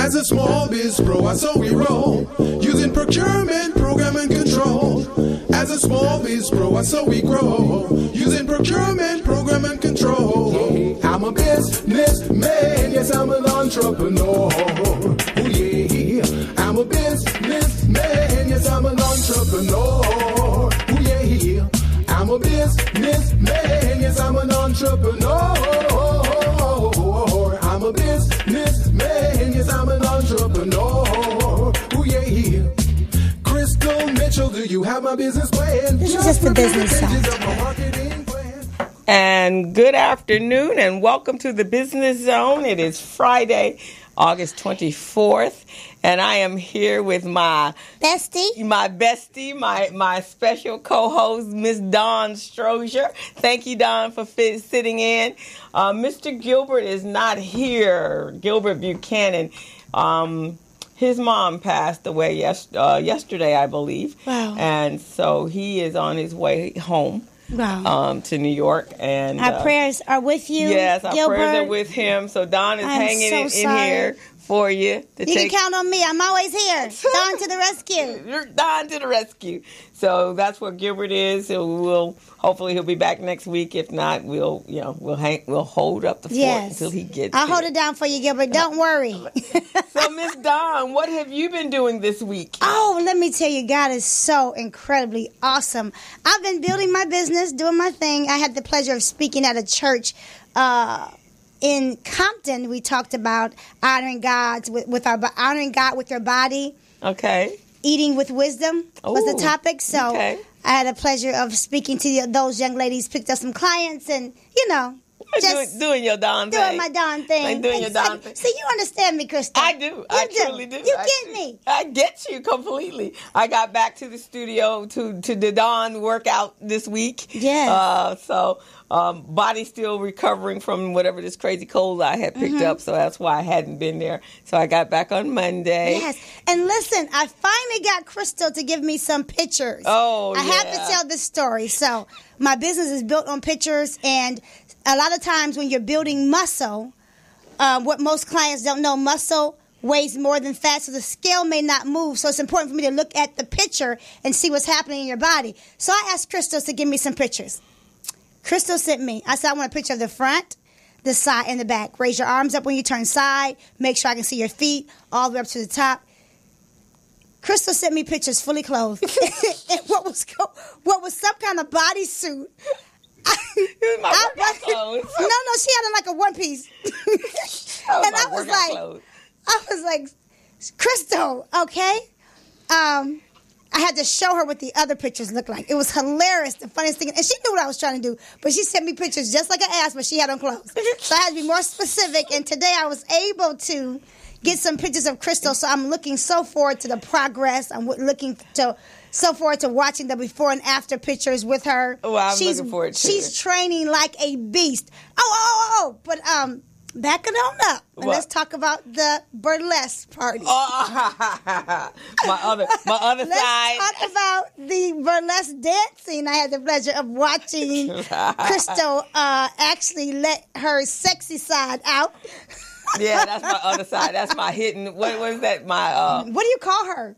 As a small biz pro, I saw we roll, using procurement, program, and control. As a small biz pro, I saw we grow, using procurement, program, and control. I'm a businessman, yes, I'm an entrepreneur. Oh yeah, I'm a businessman, yes, I'm an entrepreneur. Oh yeah, I'm a businessman, yes, I'm an entrepreneur. I'm a businessman, yes, I'm an entrepreneur. Oh yeah. Crystal Mitchell, do you have my business plan? This is just the business side. And good afternoon and welcome to the Business Zone. It is Friday, August 24th, and I am here with my bestie, my special co-host, Miss Dawn Strozier. Thank you, Dawn, for sitting in. Mr. Gilbert is not here, Gilbert Buchanan. His mom passed away yesterday, I believe. Wow. And so he is on his way home. Wow. To New York, and our prayers are with you. Yes, our Gilbert. prayers are with him. So Don is hanging in here for you. You can count on me. I'm always here. Don to the rescue. You're Don to the rescue. So that's what Gilbert is. So hopefully he'll be back next week. If not, we'll hold up the fort until he gets. I'll hold it down for you, Gilbert. Don't worry. So Miss Dawn, what have you been doing this week? Oh, let me tell you, God is so incredibly awesome. I've been building my business, doing my thing. I had the pleasure of speaking at a church in Compton. We talked about honoring God honoring God with your body. Okay. Eating with wisdom was the topic. So I had the pleasure of speaking to those young ladies, picked up some clients, and just doing your Don thing. Doing my Don thing. Like doing your Don thing. See, you understand me, Crystal. I do. I truly do. You get me. I get you completely. I got back to the studio to the Don workout this week. Yes. Body's still recovering from whatever this crazy cold I had picked up, so that's why I hadn't been there. So I got back on Monday. Yes. And listen, I finally got Crystal to give me some pictures. Oh, I have to tell this story. So my business is built on pictures, and a lot of times when you're building muscle, what most clients don't know, muscle weighs more than fat, so the scale may not move. So it's important for me to look at the picture and see what's happening in your body. So I asked Crystal to give me some pictures. Crystal sent me. I said, I want a picture of the front, the side, and the back. Raise your arms up when you turn side. Make sure I can see your feet all the way up to the top. Crystal sent me pictures fully clothed. And what was some kind of bodysuit. My workout clothes. No, she had like a one piece. And I was like, Crystal, okay? I had to show her what the other pictures looked like. It was hilarious, the funniest thing. And she knew what I was trying to do. But she sent me pictures just like I asked, but she had on clothes. So I had to be more specific. And today I was able to get some pictures of Crystal. So I'm looking so forward to the progress. I'm so forward to watching the before and after pictures with her. Oh, I'm looking forward to it. She's training like a beast. But back it on up. And let's talk about the burlesque party. my other side. Let's talk about the burlesque dancing. I had the pleasure of watching Crystal actually let her sexy side out. Yeah, that's my other side. That's my hidden. What is that? What do you call her?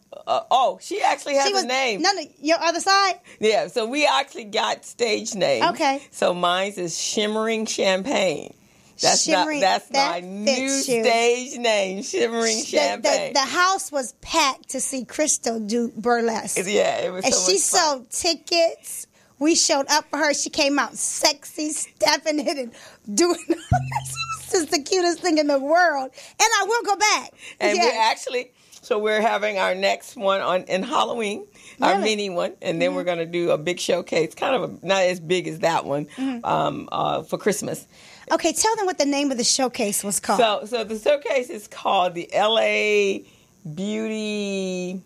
She actually has a name. No, your other side? Yeah, so we actually got stage names. Okay. So mine is Shimmering Champagne. That's my new stage name, Shimmering Champagne. The house was packed to see Crystal do burlesque. Yeah, it was. And so she much fun. sold tickets. We showed up for her. She came out sexy, stepping it and doing. It was just the cutest thing in the world. And I will go back. And we're having our next one in Halloween. Really? Our mini one, and then we're going to do a big showcase, kind of not as big as that one, for Christmas. Okay, tell them what the name of the showcase was called. So the showcase is called the LA Beauties.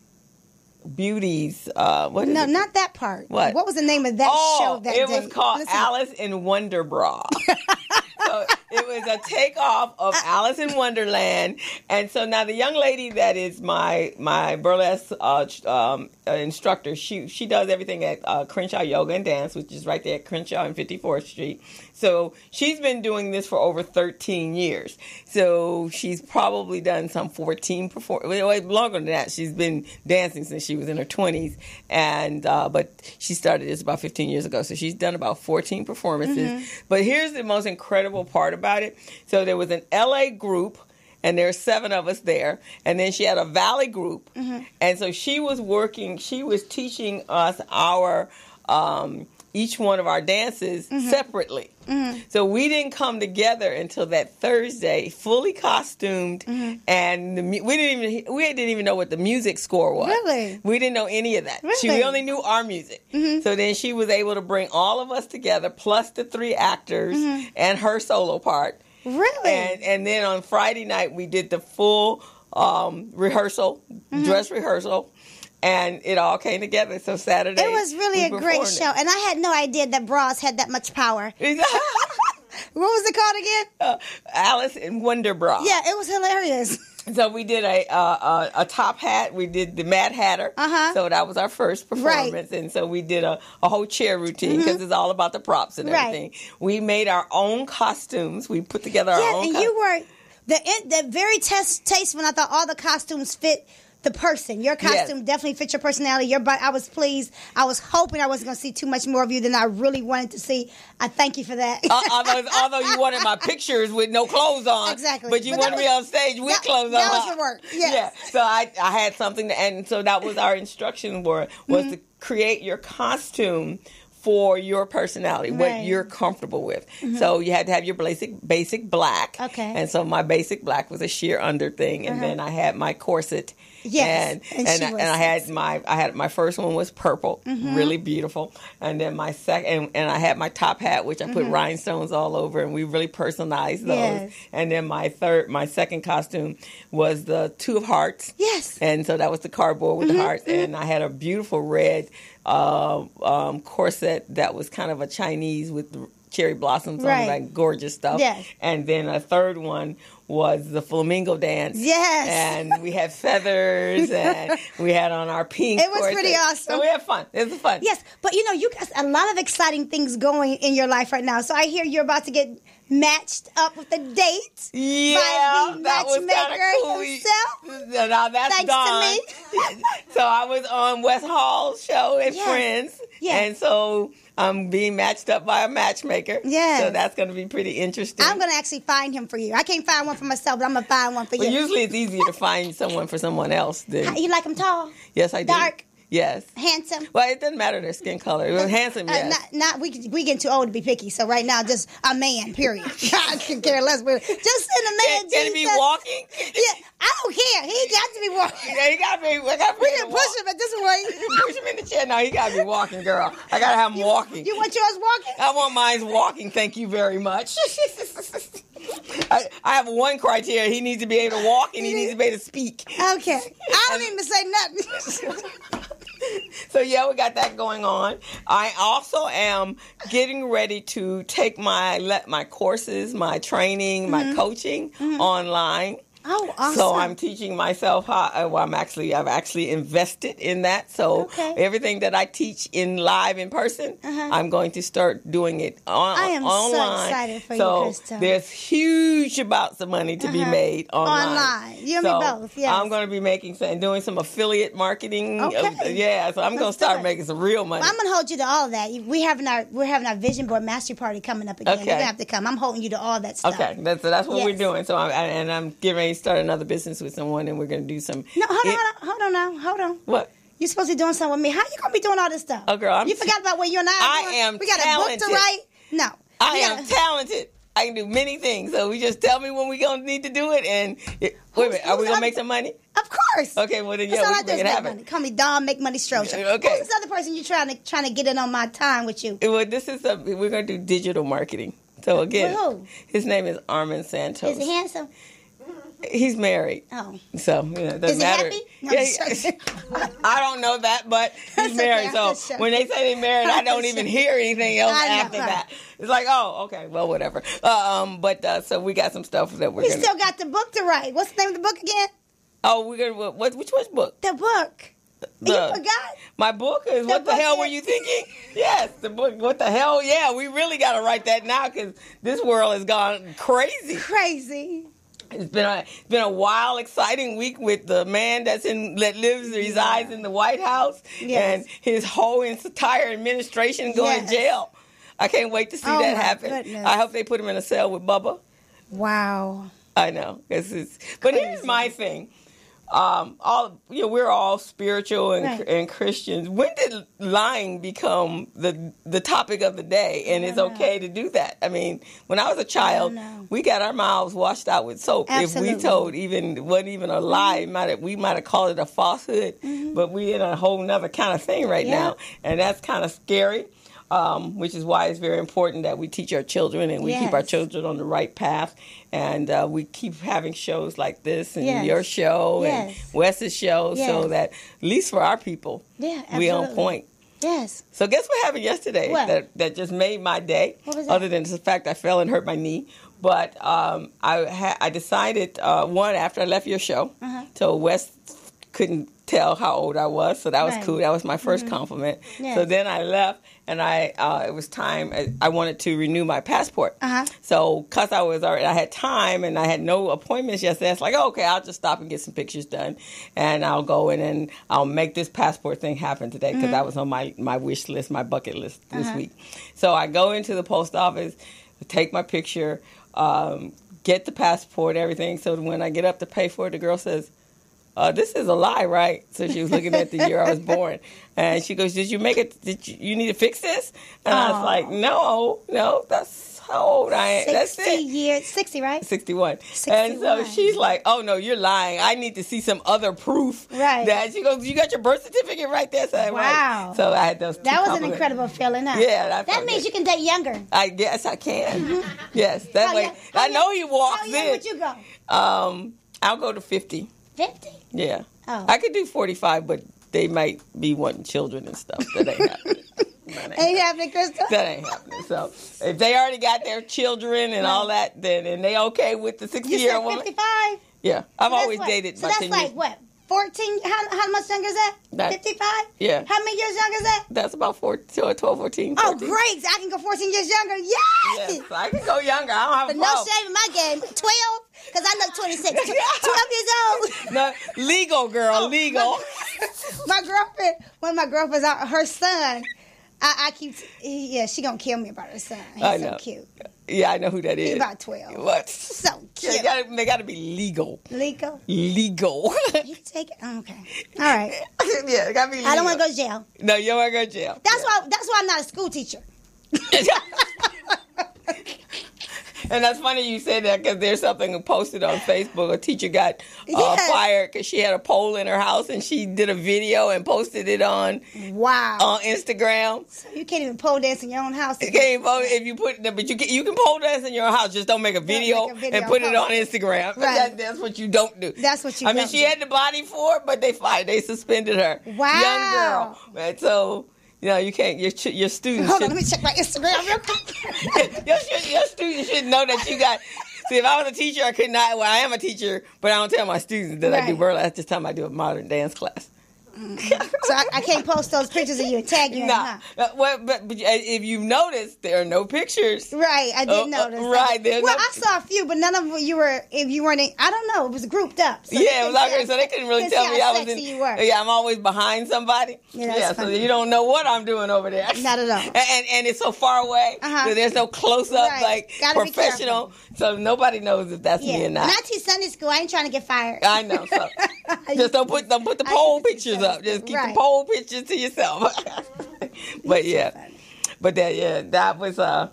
No, not that part. What was the name of that show that day? It was called Alice in Wonder Bra. So It was a takeoff of Alice in Wonderland. And so now the young lady that is my burlesque instructor, she does everything at Crenshaw Yoga and Dance, which is right there at Crenshaw and 54th Street. So she's been doing this for over 13 years. So she's probably done some 14 longer than that. She's been dancing since she was in her 20s, and but she started this about 15 years ago. So she's done about 14 performances. But here's the most incredible part about it. So there was an LA group, and there's 7 of us there. And then she had a Valley group. And so she was teaching us our each one of our dances separately. So we didn't come together until that Thursday, fully costumed, and we didn't even know what the music score was. Really? We didn't know any of that. Really? We only knew our music. So then she was able to bring all of us together, plus the 3 actors and her solo part. Really? And then on Friday night we did the full rehearsal, dress rehearsal. And it all came together. So Saturday, it was really a great show, and I had no idea that bras had that much power. What was it called again? Alice in Wonder Bra. Yeah, it was hilarious. So we did a top hat. We did the Mad Hatter. So that was our first performance. Right. And so we did a whole chair routine because it's all about the props and everything. Right. We made our own costumes. We put together our own. Yeah, and you were the very tasteful. I thought all the costumes fit the person. Your costume definitely fits your personality. Your body. I was pleased. I was hoping I wasn't going to see too much more of you than I really wanted to see. I thank you for that. Although you wanted my pictures with no clothes on. Exactly. But you wanted me on stage with clothes on. That was for work. Yes. Yeah. So I had something to, and so that was our instruction was to create your costume for your personality, what you're comfortable with. So you had to have your basic black. Okay. And so my basic black was a sheer under thing, and then I had my corset. Yes. And I had my first one was purple, really beautiful. And then my second, and I had my top hat, which I put rhinestones all over, and we really personalized those. Yes. And then my second costume was the 2 of hearts. Yes. And so that was the cardboard with the hearts, and I had a beautiful red corset that was kind of a Chinese with cherry blossoms on it, like gorgeous stuff. Yes. And then a third one was the flamingo dance. Yes. And we had feathers, and we had on our pink. It was pretty awesome. So we had fun. It was fun. Yes, but you got a lot of exciting things going in your life right now. So I hear you're about to get matched up with a date. Yeah, by the that was kind of cool. Himself. Now that's Thanks done. to me. So I was on West Hall's show at Friends. Yes. And so I'm being matched up by a matchmaker. Yes. So that's going to be pretty interesting. I'm going to actually find him for you. I can't find one for myself, but I'm going to find one for you. Usually it's easier to find someone for someone else. You like him tall? Yes, I do. Dark? Yes. Handsome? Well, it doesn't matter their skin color. It was handsome, yes. We getting too old to be picky, so right now, just a man, period. I can care less. Just send a man. Can he be walking? Yeah, I don't care. He got to be walking. Yeah, he got to be. We can push him at this way. Push him in the chair. No, he got to be walking, girl. I got to have him walking. You want yours walking? I want mine walking. Thank you very much. I have one criteria. He needs to be able to walk, and he needs to be able to speak. Okay. I don't even say nothing. So, we got that going on. I also am getting ready to take my courses, my training, my coaching online. Oh, awesome. So I'm teaching myself how. I've actually invested in that. So everything that I teach in person, I'm going to start doing it online. I am so excited for you, Crystal. There's huge amounts of money to be made online. You and me both. Yes. I'm going to be doing some affiliate marketing. Okay. So I'm going to start making some real money. Well, I'm going to hold you to all of that. We're having our vision board mastery party coming up again. Okay. You're going to have to come. I'm holding you to all that stuff. Okay, that's what we're doing. So I'm getting ready to start another business with someone, and we're going to do some. No, hold on. What? You're supposed to be doing something with me. How you going to be doing all this stuff? Oh, girl, you forgot about what you and I are doing? We got talented. a book to write. No, I am talented. I can do many things. So we just tell me when we're going to need to do it. And wait a minute, are we going to make some money? Of course. Okay, well then, we can make it happen. Call me Dawn, make money Stroger. Okay. Who's this other person you trying to get in on my time with you? Well, we're going to do digital marketing. So again, who? His name is Armin Santos. Is he handsome? He's married. Oh. So, it doesn't Is he matter. happy? No, Yeah, I don't know that, but he's married. Okay, so when they say they're married, I don't even hear anything else after that. It's like, oh, okay, well, whatever. So we got some stuff that we're going to... We still got the book to write. What's the name of the book again? Oh, we're going to... Which book? The book. You forgot? My book is What the Hell Were You Thinking? Yes, the book, What the Hell? Yeah, we really got to write that now because this world has gone crazy. Crazy. It's been a wild, exciting week with the man resides in the White House and his whole entire administration going to jail. I can't wait to see that happen. Goodness. I hope they put him in a cell with Bubba. Wow. I know. But here's my thing. We're all spiritual and Christians. When did lying become the topic of the day? And it's okay to do that. I mean, when I was a child, we got our mouths washed out with soap. Absolutely. If we told wasn't even a lie, we might have called it a falsehood. But we in a whole nother kind of thing right now, and that's kind of scary. Which is why it's very important that we teach our children and we keep our children on the right path. And we keep having shows like this and your show and Wes's show so that, at least for our people, we on point. Yes. So guess what happened yesterday that just made my day? What was that? Other than the fact I fell and hurt my knee. But I decided, after I left your show, so Wes couldn't tell how old I was, so that was cool. That was my first compliment. Yes. So then I left, and it was time. I wanted to renew my passport. So because I had time and I had no appointments yesterday, I was like, okay, I'll just stop and get some pictures done, and I'll go in and I'll make this passport thing happen today because that was on my wish list, my bucket list this week. So I go into the post office, take my picture, get the passport, everything. So when I get up to pay for it, the girl says, this is a lie, right? So she was looking at the year I was born. And she goes, did you make it? You need to fix this? And I was like, no, that's how old I am. That's it. 60 years, 60, right? 61. And so she's like, oh, no, you're lying. I need to see some other proof. Right. That she goes, you got your birth certificate right there? So wow. Right. So I had those two That was compliments. an incredible feeling, huh? Yeah. That means you can date younger. I guess I can. Yes. That way. I know he walks in. How young would you go? I'll go to 50. 50? Yeah. Oh. I could do 45, but they might be wanting children and stuff. That ain't happening. Ain't happening, Crystal? That ain't happening. So if they already got their children and all that, then they okay with the 60-year-old woman? 55? Yeah. I've always dated so about that's 10 like years. what? 14? How much younger is that? 55? Yeah. How many years younger is that? That's about 12, 14. Oh, great. I can go 14 years younger. Yes! Yes, I can go younger. I don't have a problem. No shame in my game. 12? Because I look 26. 12 years old. No, legal, girl. Legal. My girlfriend, one of my girlfriends, her son, she gonna kill me about her son. He's so cute. Yeah, I know who that is. He's about 12. What? So cute. Yeah, they gotta be legal. Legal? Legal. You take it? Oh, okay. All right. Yeah, it gotta be legal. I don't want to go to jail. No, you don't want to go to jail. That's why I'm not a school teacher. And that's funny you say that because there's something posted on Facebook. A teacher got fired because she had a pole in her house and she did a video and posted it on Instagram. So you can't even pole dance in your own house. You can't pole if you put, but you can pole dance in your house. Just don't make a video, and put it on Instagram. Right. That's what you don't do. That's what you. I mean, she had the body for it, but they suspended her. Wow, young girl. And so. You can't. Your students. Hold on, let me check my Instagram real quick. your students should know that you got. See, if I was a teacher, I could not. Well, I am a teacher, but I don't tell my students that I do burlesque. That's just time I do a modern dance class. So I can't post those pictures of you and tag you in, huh? But if you've noticed, there are no pictures. Right, I did notice. Right, I saw a few, but none of them you were. If you weren't, I don't know. It was grouped up. So yeah, it was like so they couldn't really tell me I was in. You were. Yeah, I'm always behind somebody. Yeah, so you don't know what I'm doing over there. Not at all. And it's so far away. So there's no close up Gotta professional. So nobody knows if that's me or not. And I teach Sunday school. I ain't trying to get fired. I know. So just don't put the poll pictures up. Just keep the poll pictures to yourself. But that was I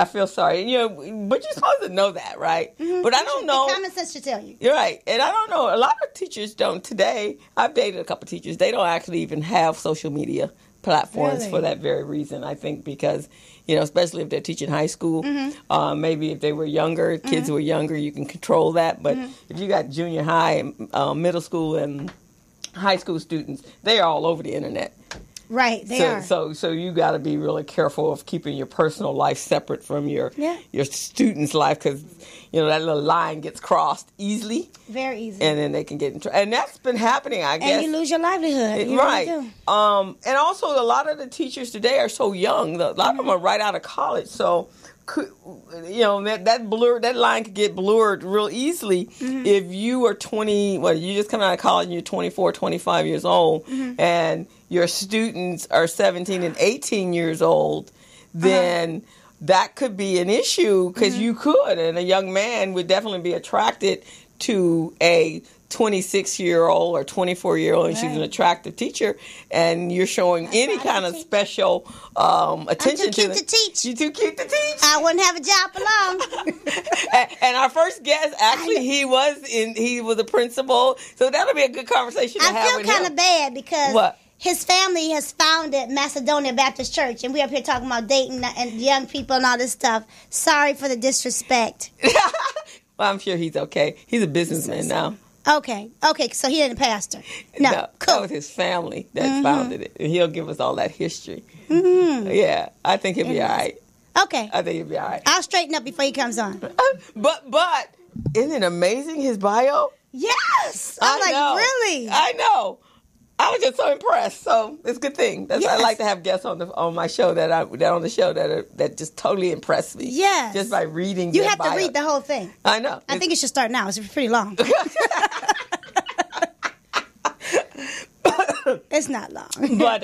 feel sorry. But you're supposed to know that, right? Mm-hmm. But I don't know. Common sense should tell you. You're right. And I don't know. A lot of teachers don't today. I've dated a couple of teachers. They don't actually even have social media. platforms for that very reason, I think, because, especially if they're teaching high school, maybe if they were younger, kids who were younger, you can control that. But if you got junior high, middle school, and high school students, they're all over the internet. Right, they are. So you got to be really careful of keeping your personal life separate from your student's life, because that little line gets crossed easily, very easily, and then they can get in trouble. And that's been happening, I guess. And you lose your livelihood, right? Really do. And also a lot of the teachers today are so young. A lot of them are right out of college, so. That line could get blurred real easily if you are 20. You just come out of college and you're 24, 25 years old, and your students are 17 and 18 years old. Then that could be an issue, because you could, and a young man would definitely be attracted to a 26-year-old or 24-year-old, and she's an attractive teacher, and you're showing any kind of special attention to them. I'm too cute to teach. You're too cute to teach. I wouldn't have a job for long. And our first guest, actually, he was a principal, so that'll be a good conversation to have with him. I feel kind of bad because his family has founded Macedonia Baptist Church, and we up here talking about dating and young people and all this stuff. Sorry for the disrespect. Well, I'm sure he's okay. He's a businessman now. Okay, so he ain't a pastor. No, cool. That was his family that founded it, and he'll give us all that history. Yeah, I think he'll be all right. Okay. I think he'll be all right. I'll straighten up before he comes on. But isn't it amazing, his bio? Yes. I'm really? I know. I was just so impressed. So it's a good thing. I like to have guests on my show that just totally impress me. Yes. Just by reading. You have to read the whole thing. I know. I think you should start now. It's pretty long. It's not long. But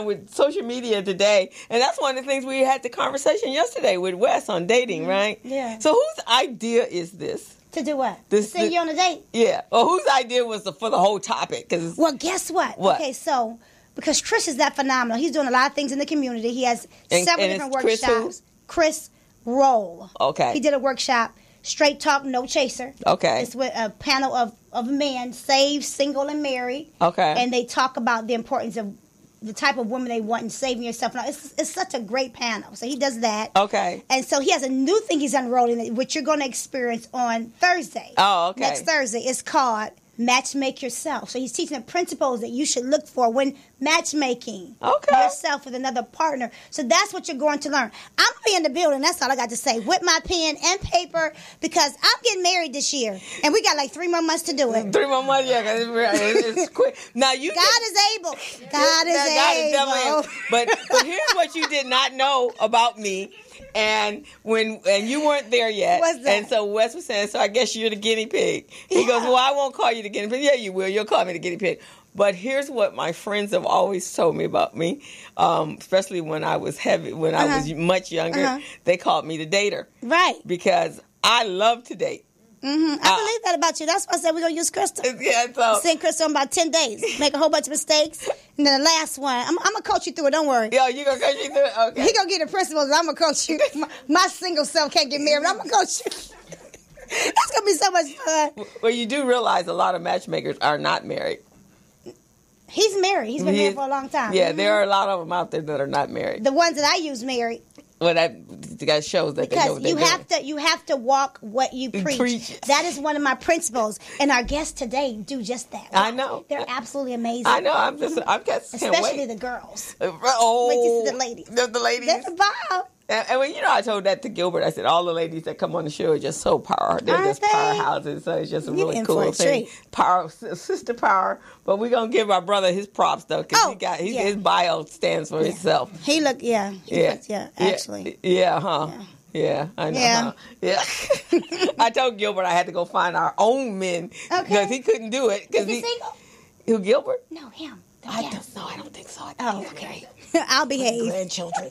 with social media today, and that's one of the things we had the conversation yesterday with Wes on dating, right? Yeah. So whose idea is this? To do what? To send you on a date? Yeah. Well, whose idea was for the whole topic? Well, guess what? Okay, so because Chris is that phenomenal. He's doing a lot of things in the community. He has several different workshops. Chris Roll. Okay. He did a workshop, Straight Talk, No Chaser. Okay. It's with a panel of men, saved, single, and married. Okay. And they talk about the importance of the type of woman they want and saving yourself. Now, it's such a great panel. So he does that. Okay. And so he has a new thing he's unrolling, which you're going to experience on Thursday. Oh, okay. Next Thursday. It's called Matchmake Yourself. So he's teaching the principles that you should look for when matchmaking yourself with another partner. So that's what you're going to learn. I'm going to be in the building. That's all I got to say. With my pen and paper, because I'm getting married this year. And we got like 3 more months to do it. 3 more months, yeah. It's quick. Now, God is able. God is able. But here's what you did not know about me. And you weren't there yet. What's that? And so Wes was saying, so I guess you're the guinea pig. He goes, well, I won't call you the guinea pig. Yeah, you will. You'll call me the guinea pig. But here's what my friends have always told me about me, especially when I was I was much younger. They called me the dater. Right. Because I love to date. I believe that about you. That's why I said we're going to use Crystal. Yeah, so. Send Crystal in about 10 days. Make a whole bunch of mistakes. And then the last one, I'm going to coach you through it. Don't worry. Yo, you going to coach you through it? Okay. He going to get the principles, and I'm going to coach you. My single self can't get married. I'm going to coach you. That's going to be so much fun. Well, you do realize a lot of matchmakers are not married. He's married. He's been married for a long time. Yeah, there are a lot of them out there that are not married. The ones that I use married. Well, that shows that they know what they're doing. You have to walk what you preach. That is one of my principles, and our guests today do just that. Wow. I know they're absolutely amazing. I know. I'm just especially the girls. Oh, wait to see the ladies. The ladies. That's about. And when I told that to Gilbert, I said all the ladies that come on the show are just so powerful. They're just powerhouses. So it's just a really cool thing. Power, sister power. But we're gonna give our brother his props though, because his bio stands for itself. He look, actually. Yeah, huh? Yeah, I know. Yeah. Huh? Yeah. I told Gilbert I had to go find our own men because he couldn't do it. Is he single? Who, Gilbert? No, him. I don't think so. Okay. I'll behave. Grandchildren.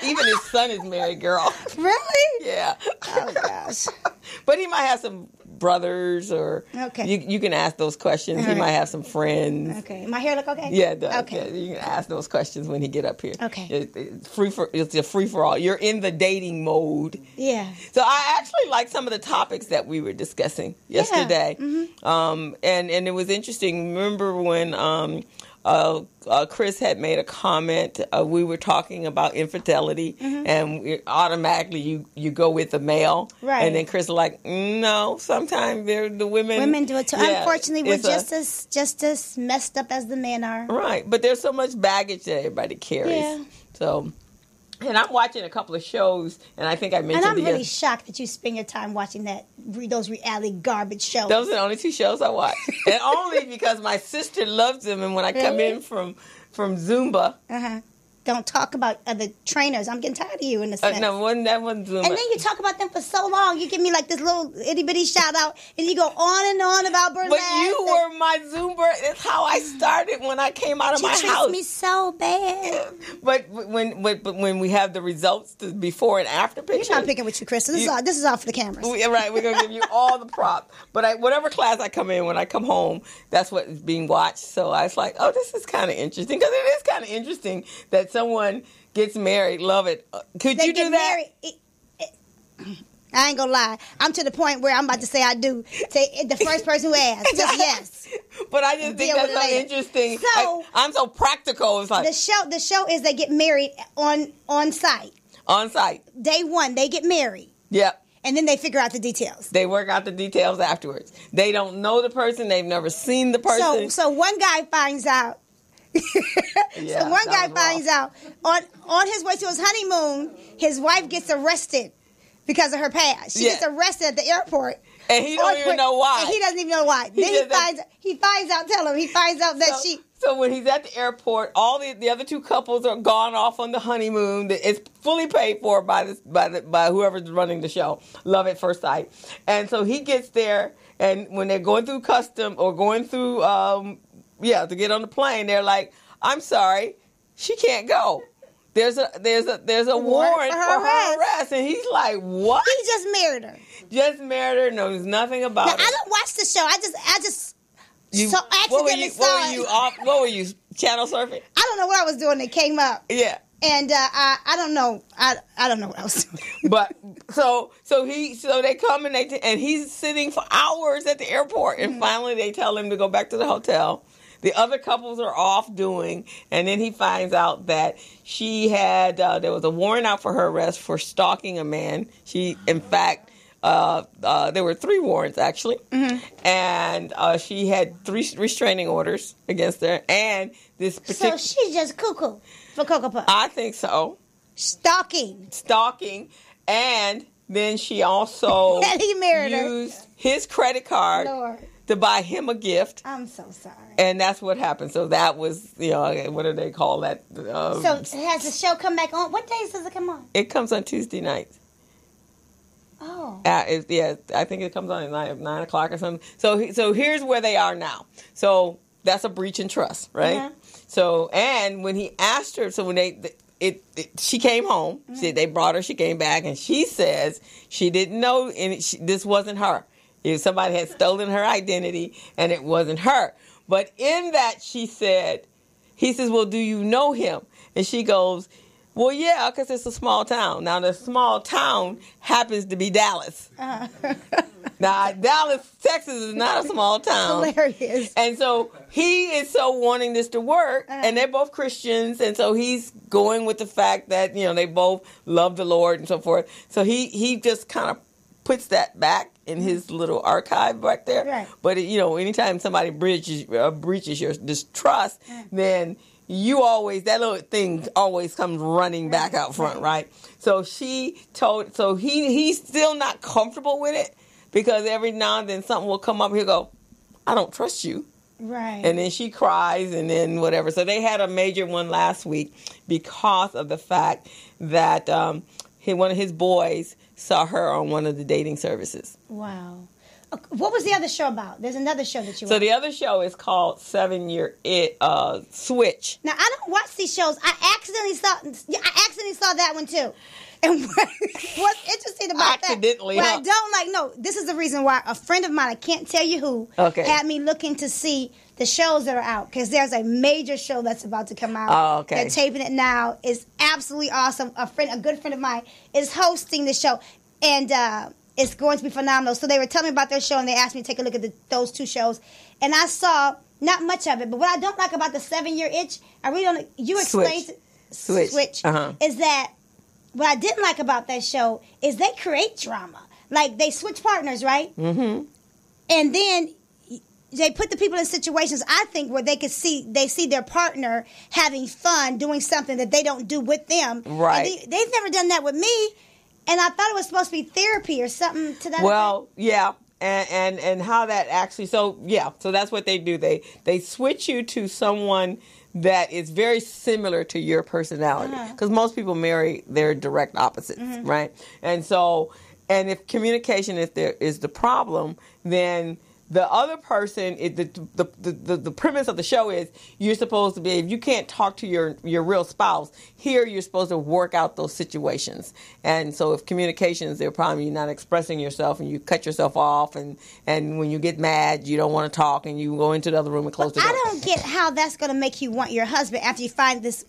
Even his son is married, girl. Really? Yeah. Oh, gosh. But he might have some brothers or... Okay. You can ask those questions. He might have some friends. Okay. My hair look okay? Yeah, it does. Okay. Yeah, you can ask those questions when he get up here. Okay. It's a free-for-all. You're in the dating mode. Yeah. So I actually like some of the topics that we were discussing yesterday. Yeah. Mm-hmm. And it was interesting. Remember when... Chris had made a comment. We were talking about infidelity, and automatically you go with the male. Right. And then Chris was like, no, sometimes the women. Women do it too. Yeah, unfortunately, we're just as messed up as the men are. Right. But there's so much baggage that everybody carries. Yeah. So... And I'm watching a couple of shows, and I think I mentioned... And I'm really shocked that you spend your time watching those reality garbage shows. Those are the only 2 shows I watch. And only because my sister loves them, and when I come in from Zumba... Don't talk about other trainers. I'm getting tired of you in a sense. No, that wasn't Zumba. And then you talk about them for so long. You give me like this little itty-bitty shout-out, and you go on and on about burlesque. But you were my Zumba. That's how I started when I came out of my house. She treats me so bad. But when we have the results, the before and after pictures... You're not picking with you, Chris. This is all for the cameras. Right, we're going to give you all the props. But whatever class I come in, when I come home, that's what is being watched. So I was like, oh, this is kind of interesting. Because it is kind of interesting that someone gets married. Love it. Could you do that? I ain't gonna lie. I'm to the point where I'm about to say I do. Say the first person who asks, just yes. But I just think that's so interesting. So I'm so practical. It's like the show is they get married on site. On site. Day one, they get married. Yep. And then they figure out the details. They work out the details afterwards. They don't know the person. They've never seen the person. So one guy finds out. So one guy finds out on his way to his honeymoon, his wife gets arrested because of her past. She gets arrested at the airport, and he don't even know why. And he doesn't even know why. Then he finds out. Tell him he finds out that she. So when he's at the airport, all the other 2 couples are gone off on the honeymoon. It's fully paid for by whoever's running the show. Love at first sight. And so he gets there, and when they're going through custom or going through to get on the plane, they're like, I'm sorry, she can't go. There's a warrant for her arrest. And he's like, what? He just married her. Just married her, knows nothing about it. I don't watch the show. I just accidentally saw it. What were you, channel surfing? I don't know what I was doing. It came up. Yeah. And I don't know. I don't know what I was doing. But so they come and he's sitting for hours at the airport, and finally they tell him to go back to the hotel. The other couples are off doing, and then he finds out that she had there was a warrant out for her arrest for stalking a man. She, in fact, there were 3 warrants actually, and she had 3 restraining orders against her. And this particular, so she's just cuckoo for Cocoa Puff. I think so. Stalking, and then she also used his credit card to buy him a gift. I'm so sorry. And that's what happened. So that was, what do they call that? So has the show come back on? What days does it come on? It comes on Tuesday nights. Oh. I think it comes on at 9 o'clock or something. So here's where they are now. So that's a breach in trust, right? Uh-huh. So, and when he asked her, so when she came home, they brought her, she came back, and she says she didn't know, and this wasn't her. If somebody had stolen her identity, and it wasn't her. But in that, he says, well, do you know him? And she goes, well, yeah, because it's a small town. Now, the small town happens to be Dallas. Now, Dallas, Texas is not a small town. Hilarious. And so he is so wanting this to work, and they're both Christians, and so he's going with the fact that, they both love the Lord and so forth. So he just kind of puts that back in his little archive back there. Right. But, anytime somebody breaches your distrust, then that little thing always comes running back out front, right? So he's still not comfortable with it, because every now and then something will come up, he'll go, I don't trust you. Right. And then she cries, and then whatever. So they had a major one last week because of the fact that one of his boys saw her on one of the dating services. Wow. What was the other show about? There's another show that you watched. So the other show is called 7 Year Switch. Now, I don't watch these shows. I accidentally saw that one too. And what's interesting about accidentally, that, what I don't like, no, this is the reason why a friend of mine, I can't tell you who, had me looking to see the shows that are out, because there's a major show that's about to come out. Oh, okay. They're taping it now. It's absolutely awesome. A good friend of mine is hosting the show, and it's going to be phenomenal. So they were telling me about their show, and they asked me to take a look at those 2 shows, and I saw Not much of it, but what I don't like about the 7-year itch, I really don't. You explained Switch. Is that what I didn't like about that show is they create drama. Like they switch partners, right? Mm-hmm. And then they put the people in situations, I think, where they see their partner having fun doing something that they don't do with them. Right. And they've never done that with me, and I thought it was supposed to be therapy or something to that. Well, yeah. And how that actually, so that's what they do. They switch you to someone that is very similar to your personality, because most people marry their direct opposites, right? And so, and if communication is the problem, then the other person, the premise of the show is you're supposed to be, if you can't talk to your real spouse, here you're supposed to work out those situations. And so if communication is their problem, you're not expressing yourself and you cut yourself off, and when you get mad, you don't want to talk and you go into the other room and close the door. I don't get how that's going to make you want your husband after you find this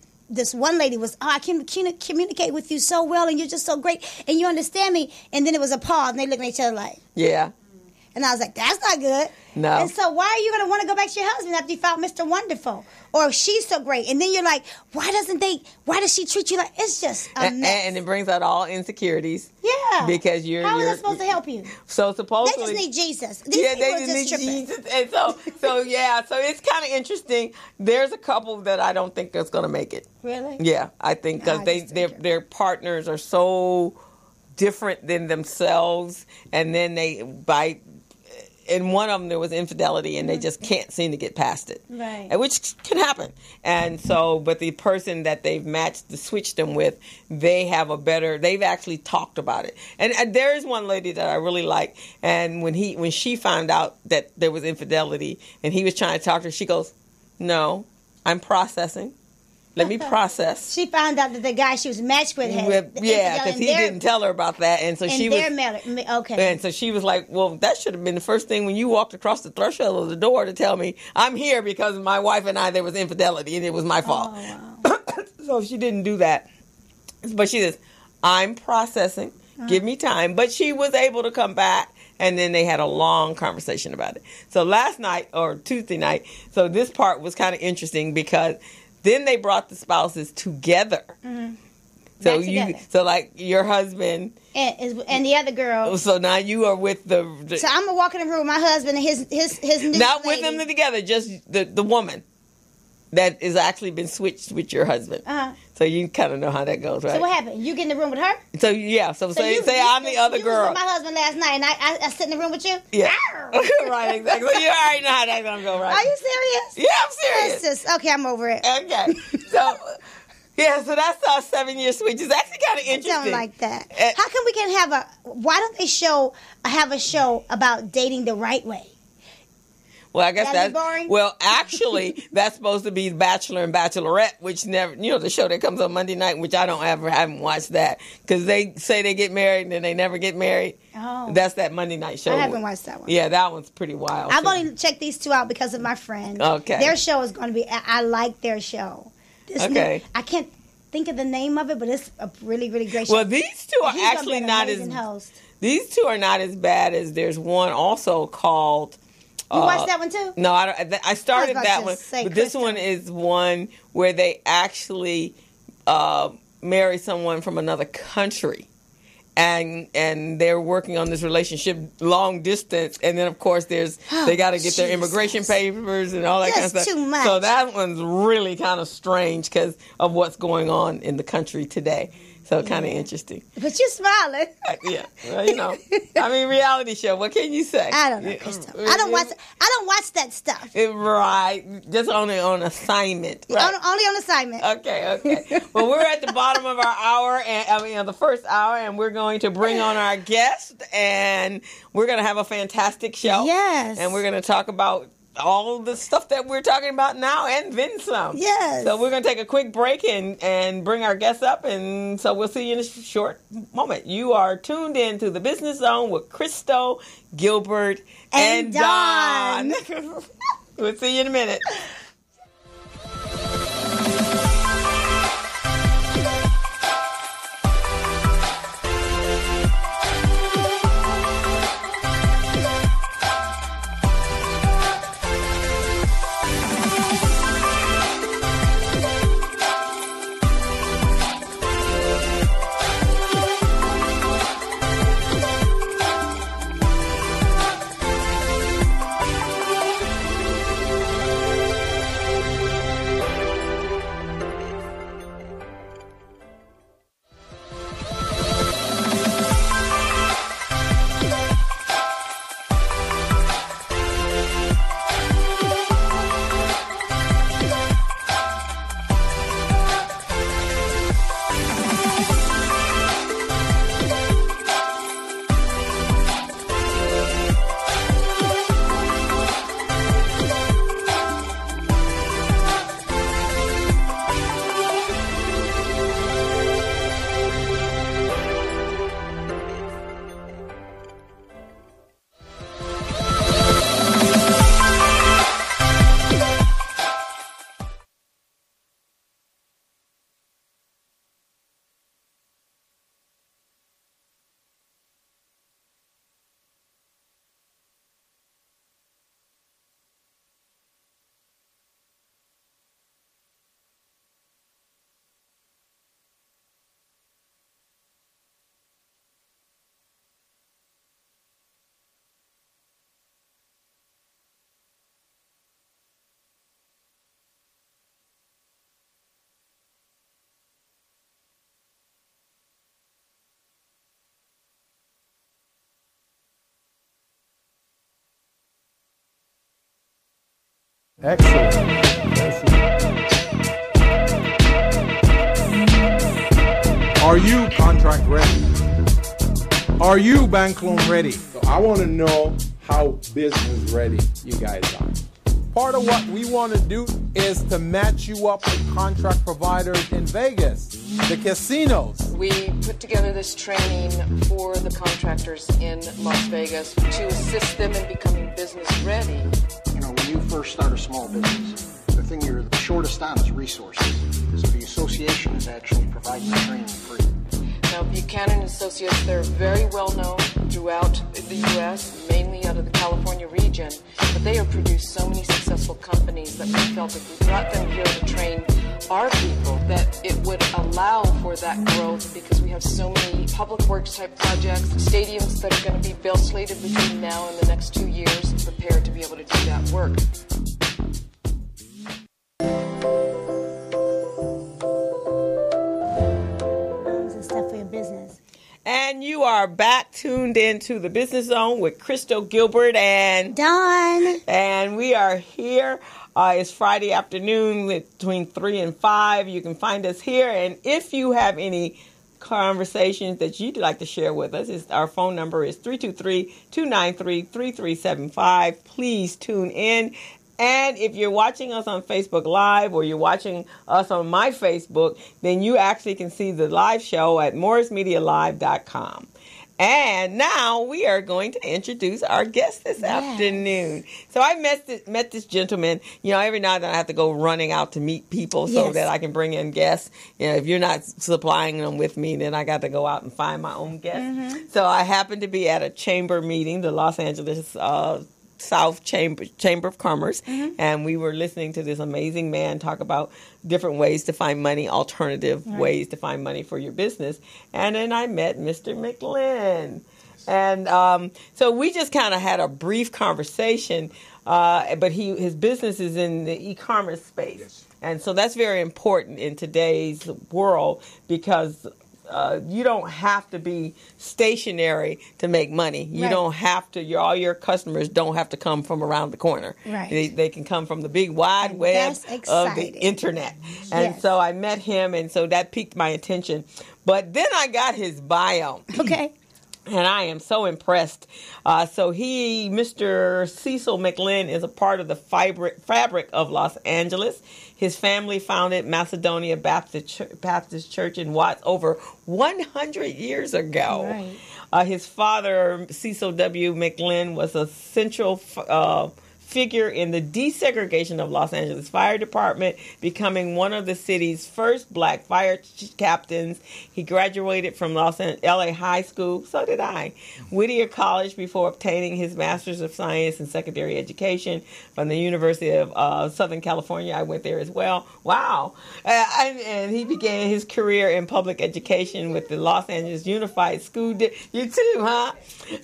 one lady was, I can communicate with you so well and you're just so great and you understand me. And then it was a pause and they looked at each other like. Yeah. And I was like, that's not good. No. And so why are you going to want to go back to your husband after you found Mr. Wonderful? Or she's so great. And then you're like, why does she treat you like, it's just a mess. And it brings out all insecurities. Yeah. Because how is that supposed to help you? So supposedly. They just need Jesus. They just need Jesus. And so it's kind of interesting. There's a couple that I don't think is going to make it. Really? Yeah. I think because their partners are so different than themselves, and then in one of them there was infidelity and they just can't seem to get past it, right? Which can happen. And so, but the person that they've switched them with, they've actually talked about it. And there is one lady that I really like, and when she found out that there was infidelity and he was trying to talk to her, she goes, "No, I'm processing. Let me process." She found out that the guy she was matched with had because he didn't tell her about that, and so she was okay. And so she was like, "Well, that should have been the first thing when you walked across the threshold of the door to tell me I'm here because my wife and I there was infidelity and it was my fault." Oh, wow. So she didn't do that, but she says, "I'm processing. Give me time." But she was able to come back. And then they had a long conversation about it. So last night, or Tuesday night, so this part was kind of interesting because then they brought the spouses together. Mm-hmm. So like your husband and the other girl. So now you are with the. So I'm gonna walk in the room with my husband and his new not lady. with them together, just the woman that is actually been switched with your husband. So you kind of know how that goes, right? So what happened? You get in the room with her? So yeah. So say I'm the other girl. You was with my husband last night, and I sit in the room with you. Yeah. Right. Exactly. You already know how that's gonna go, right? Are you serious? Yeah, I'm serious. Okay. I'm over it. Okay. So. Yeah, so that's our 7-year switch. It's actually kind of interesting. I don't like that. How come we can why don't they have a show about dating the right way? Well, I guess that's boring. Well, actually, that's supposed to be Bachelor and Bachelorette, which never, the show that comes on Monday night, which I haven't watched that because they say they get married and then they never get married. Oh, that's that Monday night show. I haven't watched that one. Yeah, that one's pretty wild. I've only checked these two out because of my friend. Okay, their show is going to be. I like their show. Okay, I can't think of the name of it, but it's a really, really great show. Well, these two are actually not as. These two are not as bad as there's one also called. You watched that one too? No, I started that one, but this one is one where they actually marry someone from another country, and they're working on this relationship long distance, and then of course they got to get their immigration papers and all that kind of stuff. Too much. So that one's really kind of strange because of what's going on in the country today. So kind of interesting. But you're smiling. Yeah, well, I mean, reality show. What can you say? I don't know, Crystal. I don't watch that stuff. Right, just only on assignment. Right? Only on assignment. Okay. Well, we're at the bottom of our hour, and the first hour, and we're going to bring on our guest, and we're going to have a fantastic show. Yes. And we're going to talk about all the stuff that we're talking about now and then some. Yes. So we're going to take a quick break and bring our guests up, and so we'll see you in a short moment. You are tuned in to the Business Zone with Crystal, Gilbert, and Don. We'll see you in a minute. Excellent. Are you contract ready? Are you bank loan ready? So I want to know how business ready you guys are. Part of what we want to do is to match you up with contract providers in Vegas, the casinos. We put together this training for the contractors in Las Vegas to assist them in becoming business ready. You know, when you first start a small business, the thing you're the shortest on is resources. So the association is actually providing the training free. Now, Buchanan Associates, they're very well known throughout the U.S., mainly out of the California region, but they have produced so many successful companies that we felt if we brought them here to train our people, that it would allow for that growth because we have so many public works type projects, stadiums that are going to be built slated between now and the next 2 years, prepared to be able to do that work. And you are back tuned into the Business Zone with Crystal, Gilbert, and Dawn. And we are here. It's Friday afternoon between 3 and 5. You can find us here. And if you have any conversations that you'd like to share with us, our phone number is 323-293-3375. Please tune in. And if you're watching us on Facebook Live or you're watching us on my Facebook, then you actually can see the live show at morrismedialive.com. And now we are going to introduce our guest this afternoon. So I met this gentleman. You know, every now and then I have to go running out to meet people so that I can bring in guests. You know, if you're not supplying them with me, then I got to go out and find my own guests. Mm-hmm. So I happened to be at a chamber meeting, the Los Angeles South Chamber of Commerce, and we were listening to this amazing man talk about different ways to find money, alternative ways to find money for your business. And then I met Mr. McLin. And so we just kind of had a brief conversation, but his business is in the e-commerce space. Yes. And so that's very important in today's world because you don't have to be stationary to make money. You don't have to. All your customers don't have to come from around the corner. Right. They can come from the big wide web of the internet. And so I met him, and so that piqued my attention. But then I got his bio. Okay. And I am so impressed. Mr. Cecil McLin, is a part of the fabric of Los Angeles. His family founded Macedonia Baptist Church in Watts over 100 years ago. Right. His father, Cecil W. McLin, was a central figure in the desegregation of Los Angeles Fire Department, becoming one of the city's first black fire captains. He graduated from LA High School, so did I, Whittier College, before obtaining his Master's of Science in Secondary Education from the University of Southern California. I went there as well. Wow. And he began his career in public education with the Los Angeles Unified School You too, huh?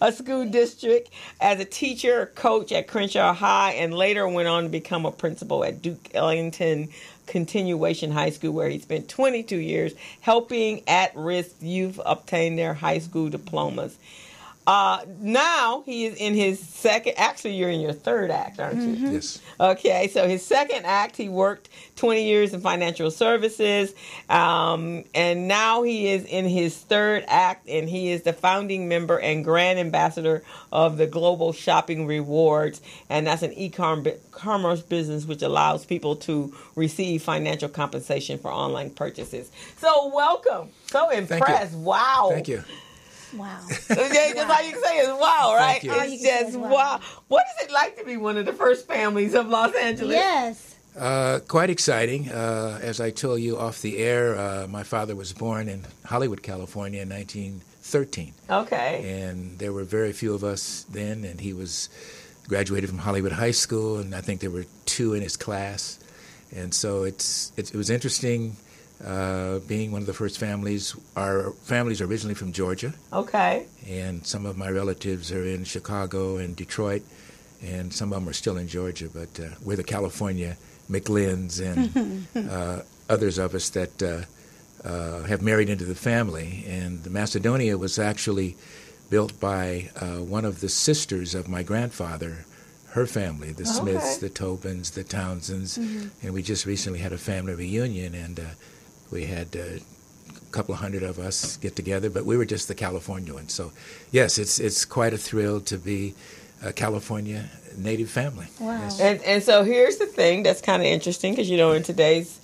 A school district as a teacher, coach at Crenshaw High, and later went on to become a principal at Duke Ellington Continuation High School, where he spent 22 years helping at-risk youth obtain their high school diplomas. Now he is in his second, actually you're in your third act, aren't you? Mm-hmm. Yes. Okay, so his second act, he worked 20 years in financial services, and now he is in his third act, and he is the founding member and grand ambassador of the Global Shopping Rewards, and that's an e-commerce business which allows people to receive financial compensation for online purchases. So welcome. So impressed. Wow. Thank you. Wow. Okay, just all you can say is wow, right? Thank you. It's just wow. What is it like to be one of the first families of Los Angeles? Yes. Quite exciting. As I told you off the air, my father was born in Hollywood, California in 1913. Okay. And there were very few of us then, and he was graduated from Hollywood High School, and I think there were 2 in his class. And so it was interesting. Being one of the first families. Our family's originally from Georgia. Okay. And some of my relatives are in Chicago and Detroit, and some of them are still in Georgia, but we're the California McLins and others of us that have married into the family. And the Macedonia was actually built by one of the sisters of my grandfather, her family, the Smiths, the Tobins, the Townsends, and we just recently had a family reunion, and we had a couple of hundred of us get together, but we were just the California ones. So, yes, it's quite a thrill to be a California native family. Wow. Yes. And so here's the thing that's kind of interesting, because, in today's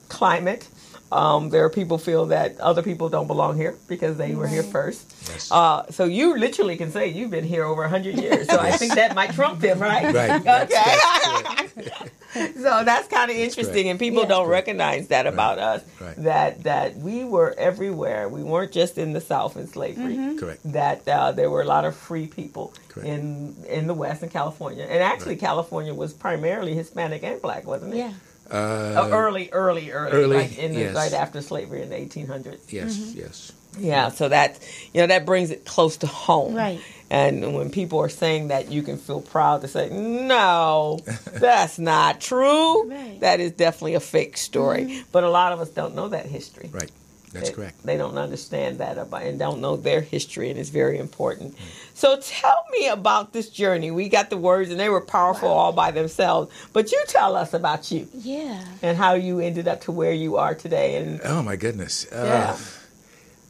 climate, there are people feel that other people don't belong here because they were here first. Yes. So you literally can say you've been here over 100 years. So I think that might trump them, right? Right. Okay. So that's kind of interesting, and people don't recognize that about us, that we were everywhere. We weren't just in the South in slavery. Correct. That there were a lot of free people in the West in California. And actually, California was primarily Hispanic and Black, wasn't it? Yeah. Early, yes. right after slavery in the 1800s. Yes, yes. Yeah, so that that brings it close to home. Right. And when people are saying that, you can feel proud to say, no, that's not true. Right. That is definitely a fake story. But a lot of us don't know that history. Right. That's correct. They don't understand that and don't know their history, and it's very important. So tell me about this journey. We got the words, and they were powerful all by themselves. But you tell us about you. Yeah. And how you ended up to where you are today. And oh, my goodness. Yeah.